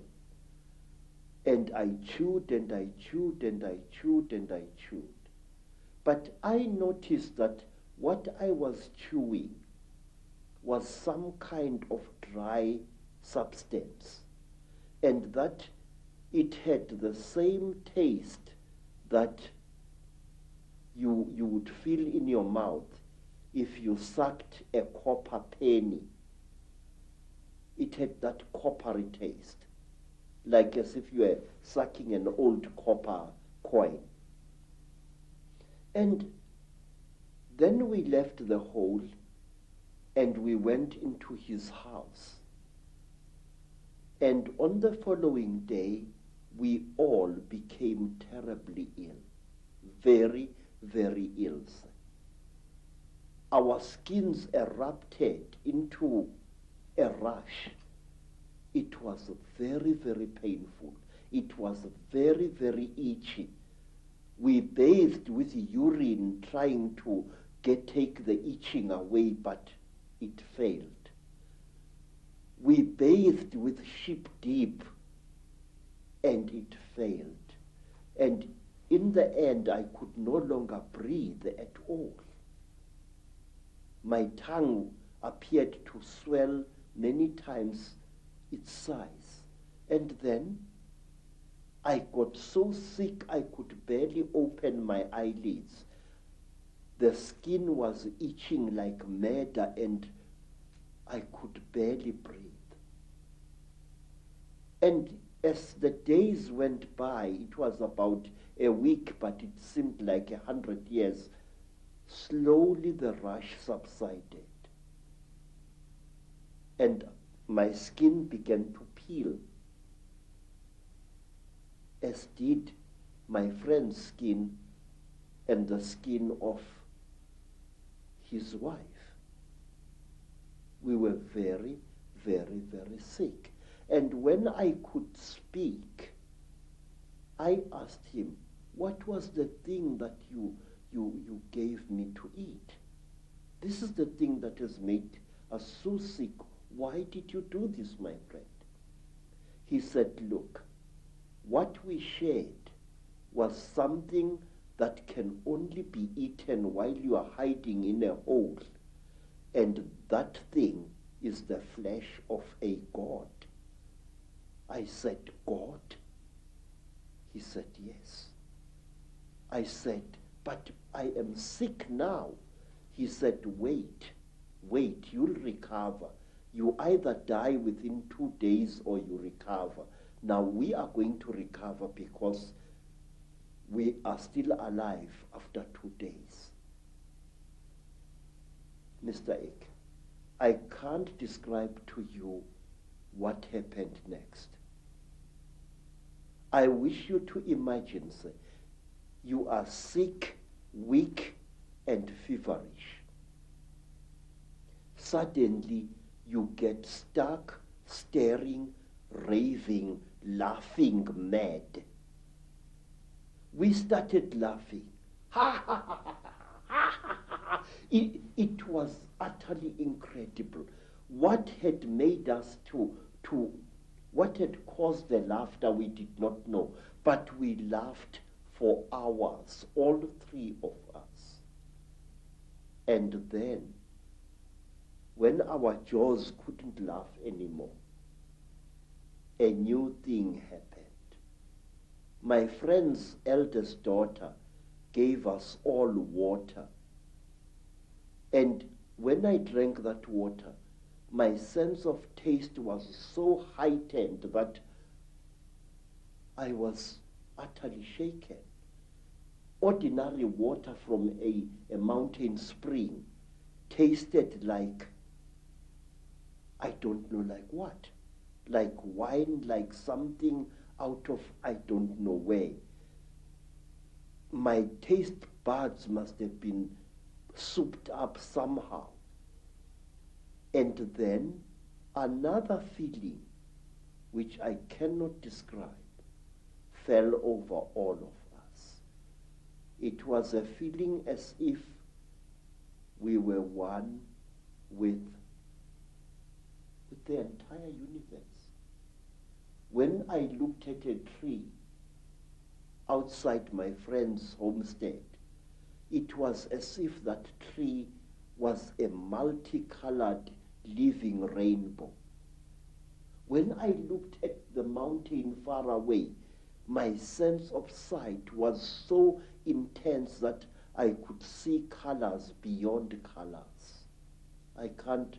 And I chewed and I chewed and I chewed and I chewed. But I noticed that what I was chewing was some kind of dry substance, and that it had the same taste that you would feel in your mouth if you sucked a copper penny. It had that coppery taste, like as if you were sucking an old copper coin. And then we left the hole and we went into his house. And on the following day, we all became terribly ill, very, very ill. Our skins erupted into a rash. It was very, very painful. It was very, very itchy. We bathed with urine trying to take the itching away, but it failed. We bathed with sheep dip, and it failed. And in the end, I could no longer breathe at all. My tongue appeared to swell many times its size. And then I got so sick I could barely open my eyelids. The skin was itching like mad and I could barely breathe. And as the days went by, it was about a week, but it seemed like 100 years, slowly the rash subsided. And my skin began to peel, as did my friend's skin and the skin of his wife. We were very, very, very sick. And when I could speak, I asked him, what was the thing that you gave me to eat? This is the thing that has made us so sick. Why did you do this, my friend? He said, look, what we shared was something that can only be eaten while you are hiding in a hole. And that thing is the flesh of a god. I said, God? He said, yes. I said, but I am sick now. He said, wait, you'll recover. You either die within 2 days or you recover. Now we are going to recover because we are still alive after 2 days. Mr. Icke, I can't describe to you what happened next. I wish you to imagine, sir, you are sick, weak, and feverish. Suddenly, you get stuck, staring, raving, laughing mad. We started laughing. Ha ha ha ha ha ha ha. It was utterly incredible. What had made us what had caused the laughter we did not know, but we laughed for hours, all 3 of us. And then, when our jaws couldn't laugh anymore, a new thing happened. My friend's eldest daughter gave us all water. And when I drank that water, my sense of taste was so heightened that I was utterly shaken. Ordinary water from a mountain spring tasted like, I don't know like what, like wine, like something out of I don't know where. My taste buds must have been souped up somehow. And then another feeling, which I cannot describe, fell over all of us. It was a feeling as if we were one with the entire universe. When I looked at a tree outside my friend's homestead, it was as if that tree was a multicolored living rainbow. When I looked at the mountain far away, my sense of sight was so intense that I could see colors beyond colors. I can't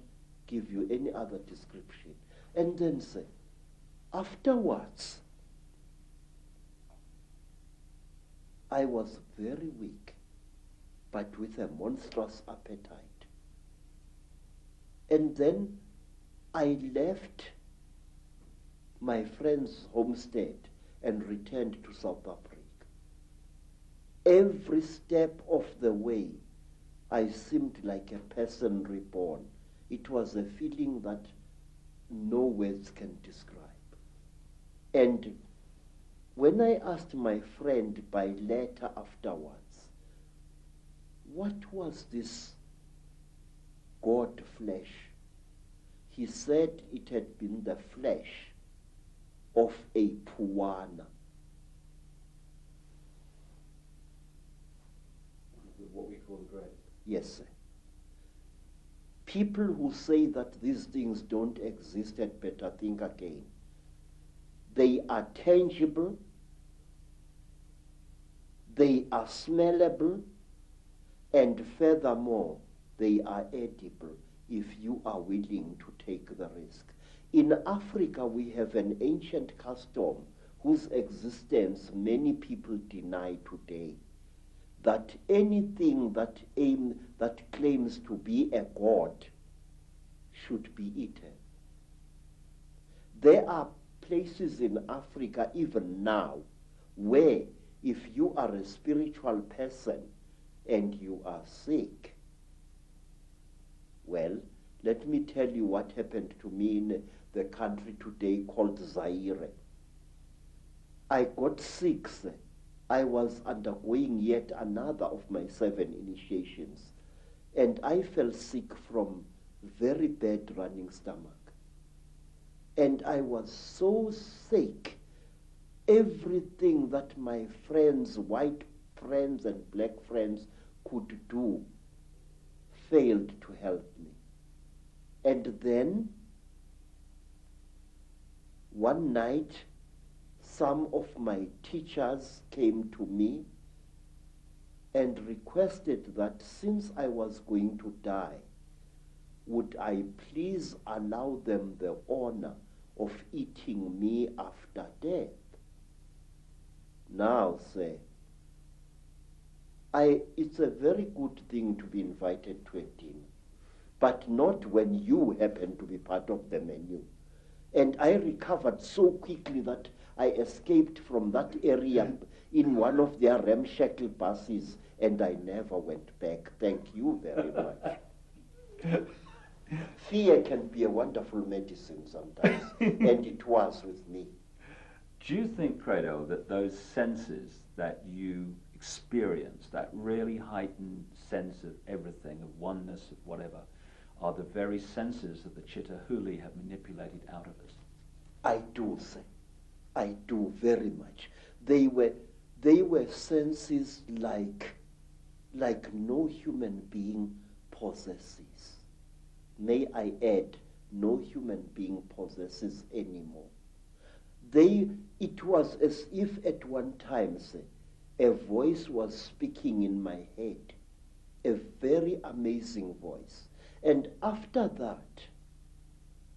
give you any other description. And then say, afterwards, I was very weak, but with a monstrous appetite. And then I left my friend's homestead and returned to South Africa. Every step of the way, I seemed like a person reborn. It was a feeling that no words can describe. And when I asked my friend by letter afterwards, what was this God flesh? He said it had been the flesh of a puana. What we call the grave. Yes, sir. People who say that these things don't exist had better think again. They are tangible, They are smellable, and furthermore, they are edible if you are willing to take the risk. In Africa, we have an ancient custom whose existence many people deny today, that anything that claims to be a god should be eaten. There are places in Africa even now where if you are a spiritual person and you are sick, well, let me tell you what happened to me in the country today called Zaire. I got sick. I was undergoing yet another of my 7 initiations, and I fell sick from very bad running stomach. And I was so sick, everything that my friends, white friends and black friends could do failed to help me. And then, one night, some of my teachers came to me and requested that since I was going to die, would I please allow them the honor of eating me after death? Now, sir, it's a very good thing to be invited to a dinner, but not when you happen to be part of the menu. And I recovered so quickly that I escaped from that area in one of their ramshackle buses, and I never went back. Thank you very much. Fear can be a wonderful medicine sometimes, and it was with me. Do you think, Credo, that those senses that you experience, that really heightened sense of everything, of oneness, of whatever, are the very senses that the Chittahuli have manipulated out of us? I do, sir. I do very much. They were senses like no human being possesses. May I add, no human being possesses anymore. It was as if at one time, say, a voice was speaking in my head, a very amazing voice. And after that,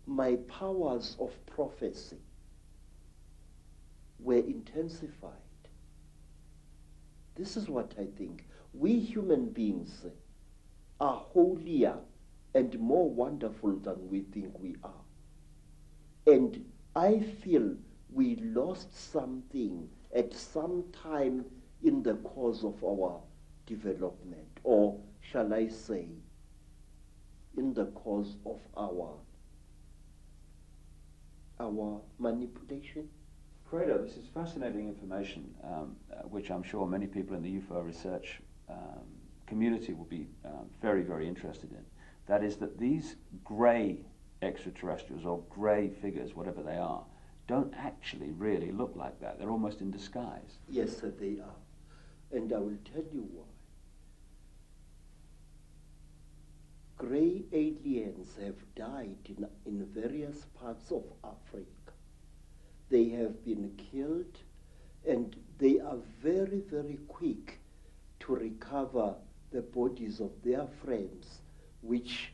my powers of prophecy were intensified. This is what I think. We human beings are holier and more wonderful than we think we are. And I feel we lost something at some time in the course of our development, or shall I say, in the course of our manipulation. Credo, this is fascinating information, which I'm sure many people in the UFO research community will be very, very interested in. That is that these grey extraterrestrials, or grey figures, whatever they are, don't actually really look like that. They're almost in disguise. Yes, sir, they are. And I will tell you why. Grey aliens have died in various parts of Africa. They have been killed, and they are very, very quick to recover the bodies of their friends which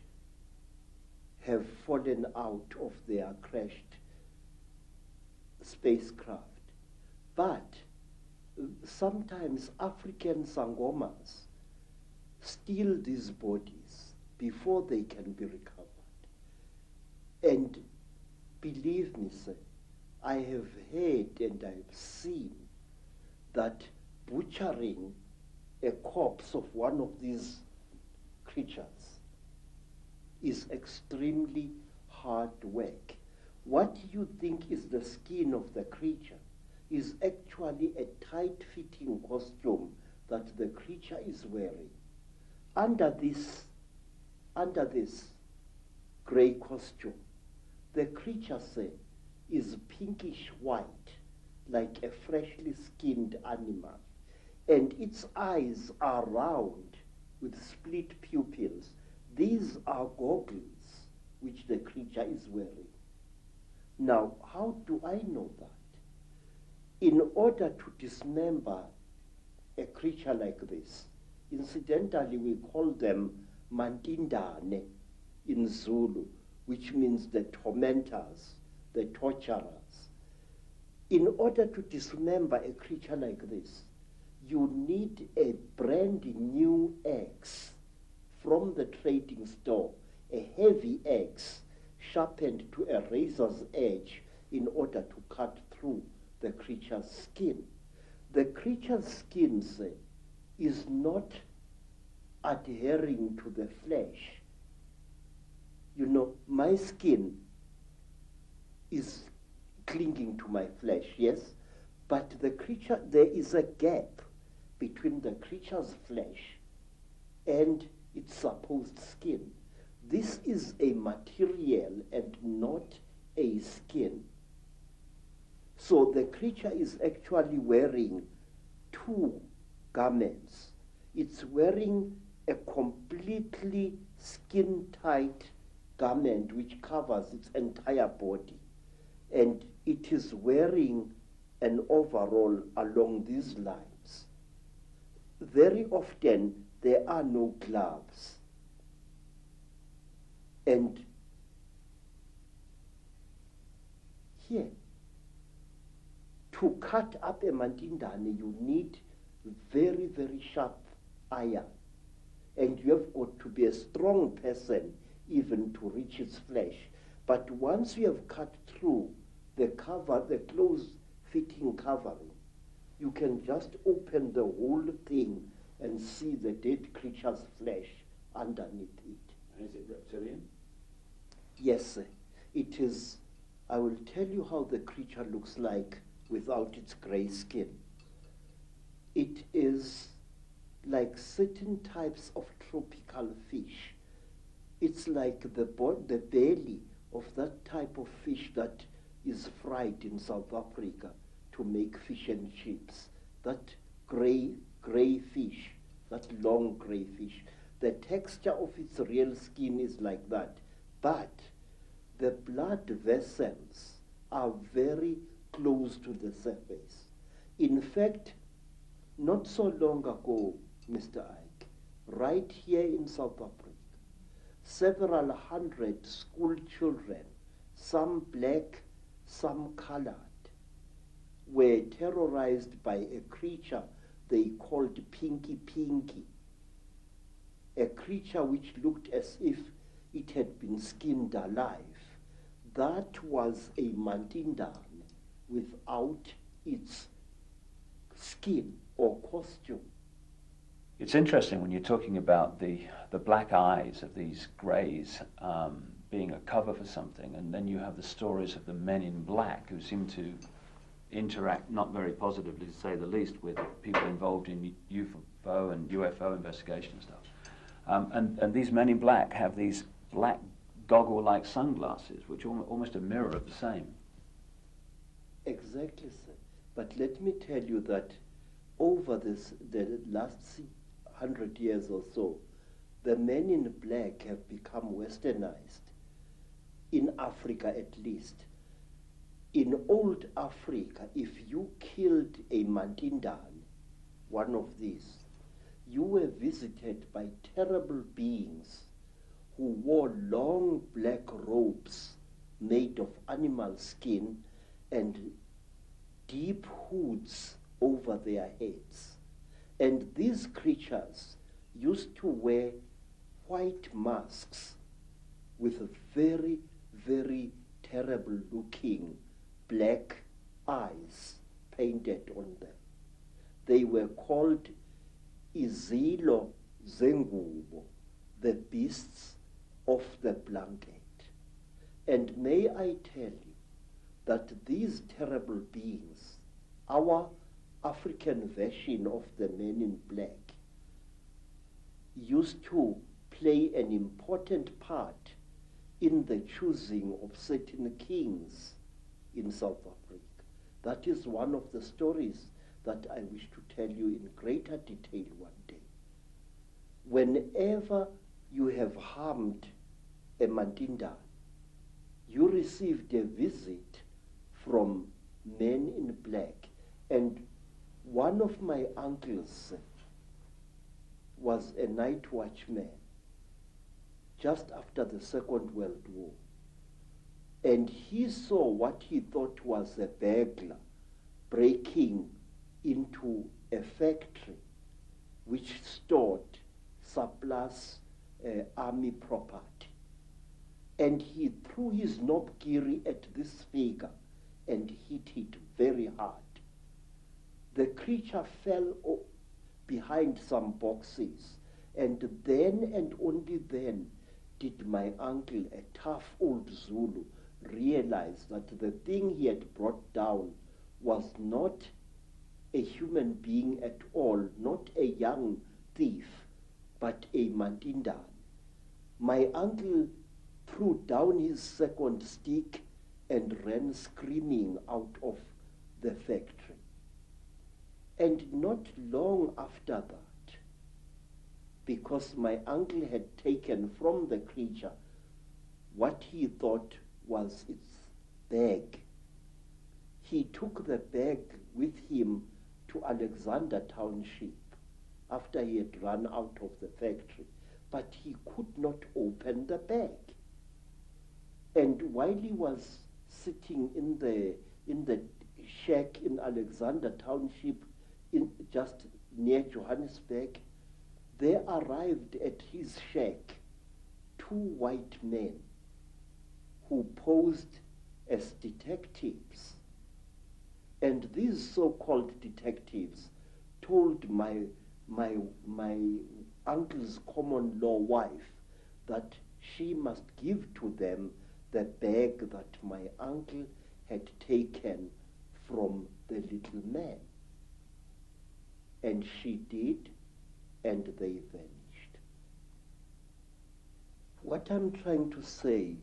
have fallen out of their crashed spacecraft. But sometimes African sangomas steal these bodies before they can be recovered. And believe me, sir, I have heard and I have seen that butchering a corpse of one of these creatures is extremely hard work. What you think is the skin of the creature is actually a tight-fitting costume that the creature is wearing. Under this grey costume, the creature, say, is pinkish white, like a freshly skinned animal, and its eyes are round with split pupils. These are goggles which the creature is wearing. Now, how do I know that? In order to dismember a creature like this. Incidentally, we call them Mantindane in Zulu, which means the tormentors, the torturers. In order to dismember a creature like this, you need a brand new axe from the trading store, a heavy axe sharpened to a razor's edge in order to cut through the creature's skin. The creature's skin is not adhering to the flesh. You know, my skin is clinging to my flesh, yes, but the creature, there is a gap between the creature's flesh and its supposed skin. This is a material and not a skin. So the creature is actually wearing two garments. It's wearing a completely skin-tight garment which covers its entire body, and it is wearing an overall along these lines. Very often there are no gloves, and here, to cut up a mantindane, you need very, very sharp iron. And you have got to be a strong person even to reach its flesh. But once you have cut through the cover, the close-fitting covering, you can just open the whole thing and see the dead creature's flesh underneath it. Is it reptilian? Yes, it is. I will tell you how the creature looks like without its gray skin. It is like certain types of tropical fish. It's like the belly of that type of fish that is fried in South Africa to make fish and chips. That gray fish, that long gray fish. The texture of its real skin is like that, but the blood vessels are very close to the surface. In fact, not so long ago, Mr. Icke, right here in South Africa, several hundred school children, some black, some colored, were terrorized by a creature they called Pinky Pinky, a creature which looked as if it had been skinned alive. That was a mantindane without its skin or costume. It's interesting when you're talking about the black eyes of these greys being a cover for something, and then you have the stories of the men in black who seem to interact not very positively, to say the least, with people involved in UFO and UFO investigation and stuff. And these men in black have these black goggle-like sunglasses, which are almost a mirror of the same. Exactly, sir. But let me tell you that over the last 100 years or so, the men in black have become westernized, in Africa at least. In old Africa, if you killed a mantindane, one of these, you were visited by terrible beings who wore long black robes made of animal skin and deep hoods over their heads. And these creatures used to wear white masks with very, very terrible looking black eyes painted on them. They were called Izilo Zengubo, the beasts of the blanket. And may I tell you that these terrible beings, our African version of the men in black, used to play an important part in the choosing of certain kings in South Africa. That is one of the stories that I wish to tell you in greater detail one day. Whenever you have harmed a mantindane, you received a visit from men in black, and One of my uncles was a night watchman just after the Second World War. And he saw what he thought was a burglar breaking into a factory which stored surplus army property. And he threw his knobgiri at this figure and hit it very hard. The creature fell behind some boxes, and then and only then did my uncle, a tough old Zulu, realize that the thing he had brought down was not a human being at all, not a young thief, but a Mandindan. My uncle threw down his second stick and ran screaming out of the factory. And not long after that, because my uncle had taken from the creature what he thought was its bag, he took the bag with him to Alexander Township after he had run out of the factory, but he could not open the bag. And while he was sitting in the shack in Alexander Township, just near Johannesburg, there arrived at his shack 2 white men who posed as detectives. And these so-called detectives told my uncle's common law wife that she must give to them the bag that my uncle had taken from the little man. And she did, and they vanished. What I'm trying to say,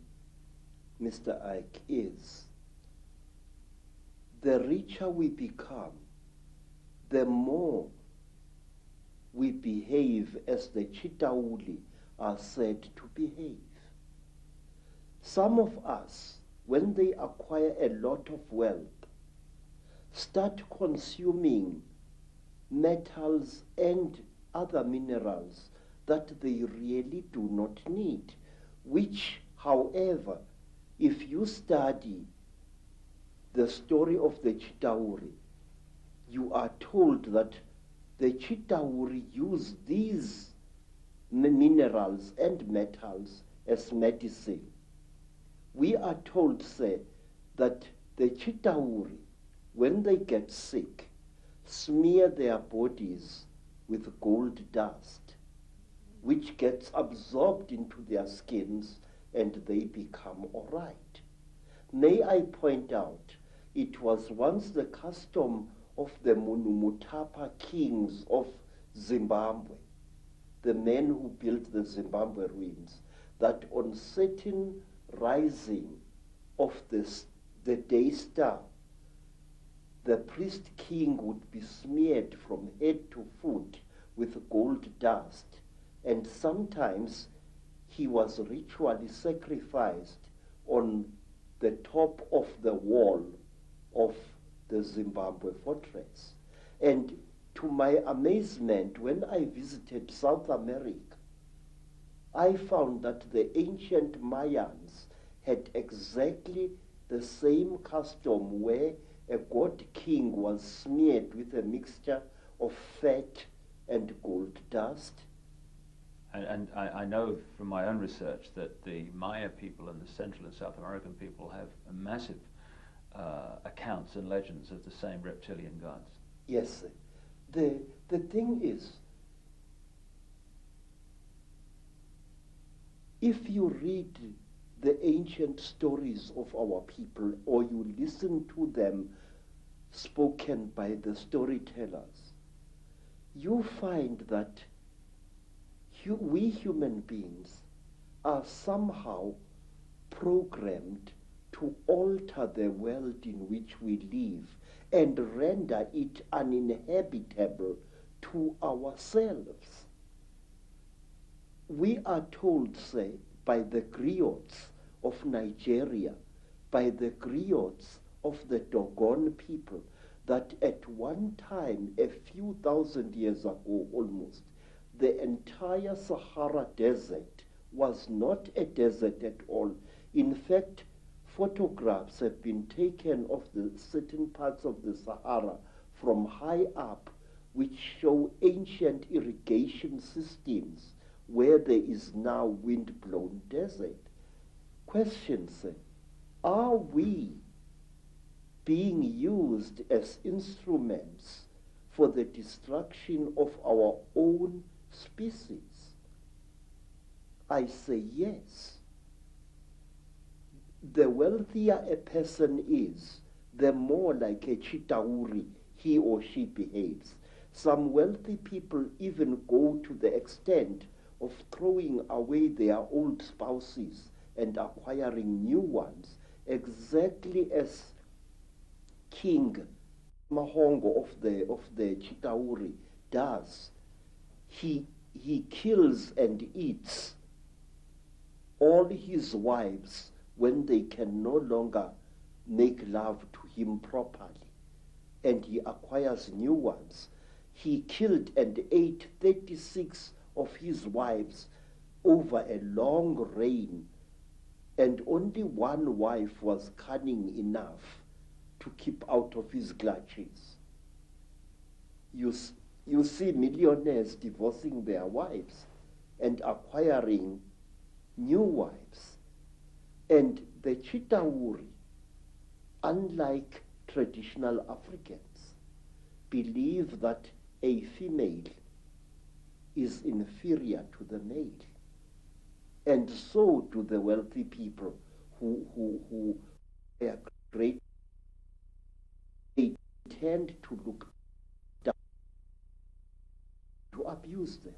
Mr. Icke, is the richer we become, the more we behave as the Chitauli are said to behave. Some of us, when they acquire a lot of wealth, start consuming metals and other minerals that they really do not need, which, however, if you study the story of the Chitauri, you are told that the Chitauri use these minerals and metals as medicine. We are told, say, that the Chitauri, when they get sick, smear their bodies with gold dust, which gets absorbed into their skins and they become all right. May I point out, it was once the custom of the Munumutapa kings of Zimbabwe, the men who built the Zimbabwe ruins, that on certain rising of the day star, the priest king would be smeared from head to foot with gold dust, and sometimes he was ritually sacrificed on the top of the wall of the Zimbabwe fortress. And to my amazement, when I visited South America, I found that the ancient Mayans had exactly the same custom where a god king was smeared with a mixture of fat and gold dust. And I know from my own research that the Maya people and the Central and South American people have a massive accounts and legends of the same reptilian gods. Yes. The thing is, if you read the ancient stories of our people, or you listen to them spoken by the storytellers, you find that we human beings are somehow programmed to alter the world in which we live and render it uninhabitable to ourselves. We are told, say, by the griots of Nigeria, by the griots of the Dogon people, that at one time, a few thousand years ago almost, the entire Sahara Desert was not a desert at all. In fact, photographs have been taken of the certain parts of the Sahara from high up, which show ancient irrigation systems where there is now wind-blown desert. Questions, are we being used as instruments for the destruction of our own species? I say yes. The wealthier a person is, the more like a chitauri he or she behaves. Some wealthy people even go to the extent of throwing away their old spouses and acquiring new ones, exactly as King Mahongo of the Chitauri does. He kills and eats all his wives when they can no longer make love to him properly, and he acquires new ones. He killed and ate 36 of his wives over a long reign, and only one wife was cunning enough to keep out of his clutches. You see millionaires divorcing their wives and acquiring new wives. And the Chitauri, unlike traditional Africans, believe that a female is inferior to the male. And so do the wealthy people who are great. They tend to look down, to abuse them.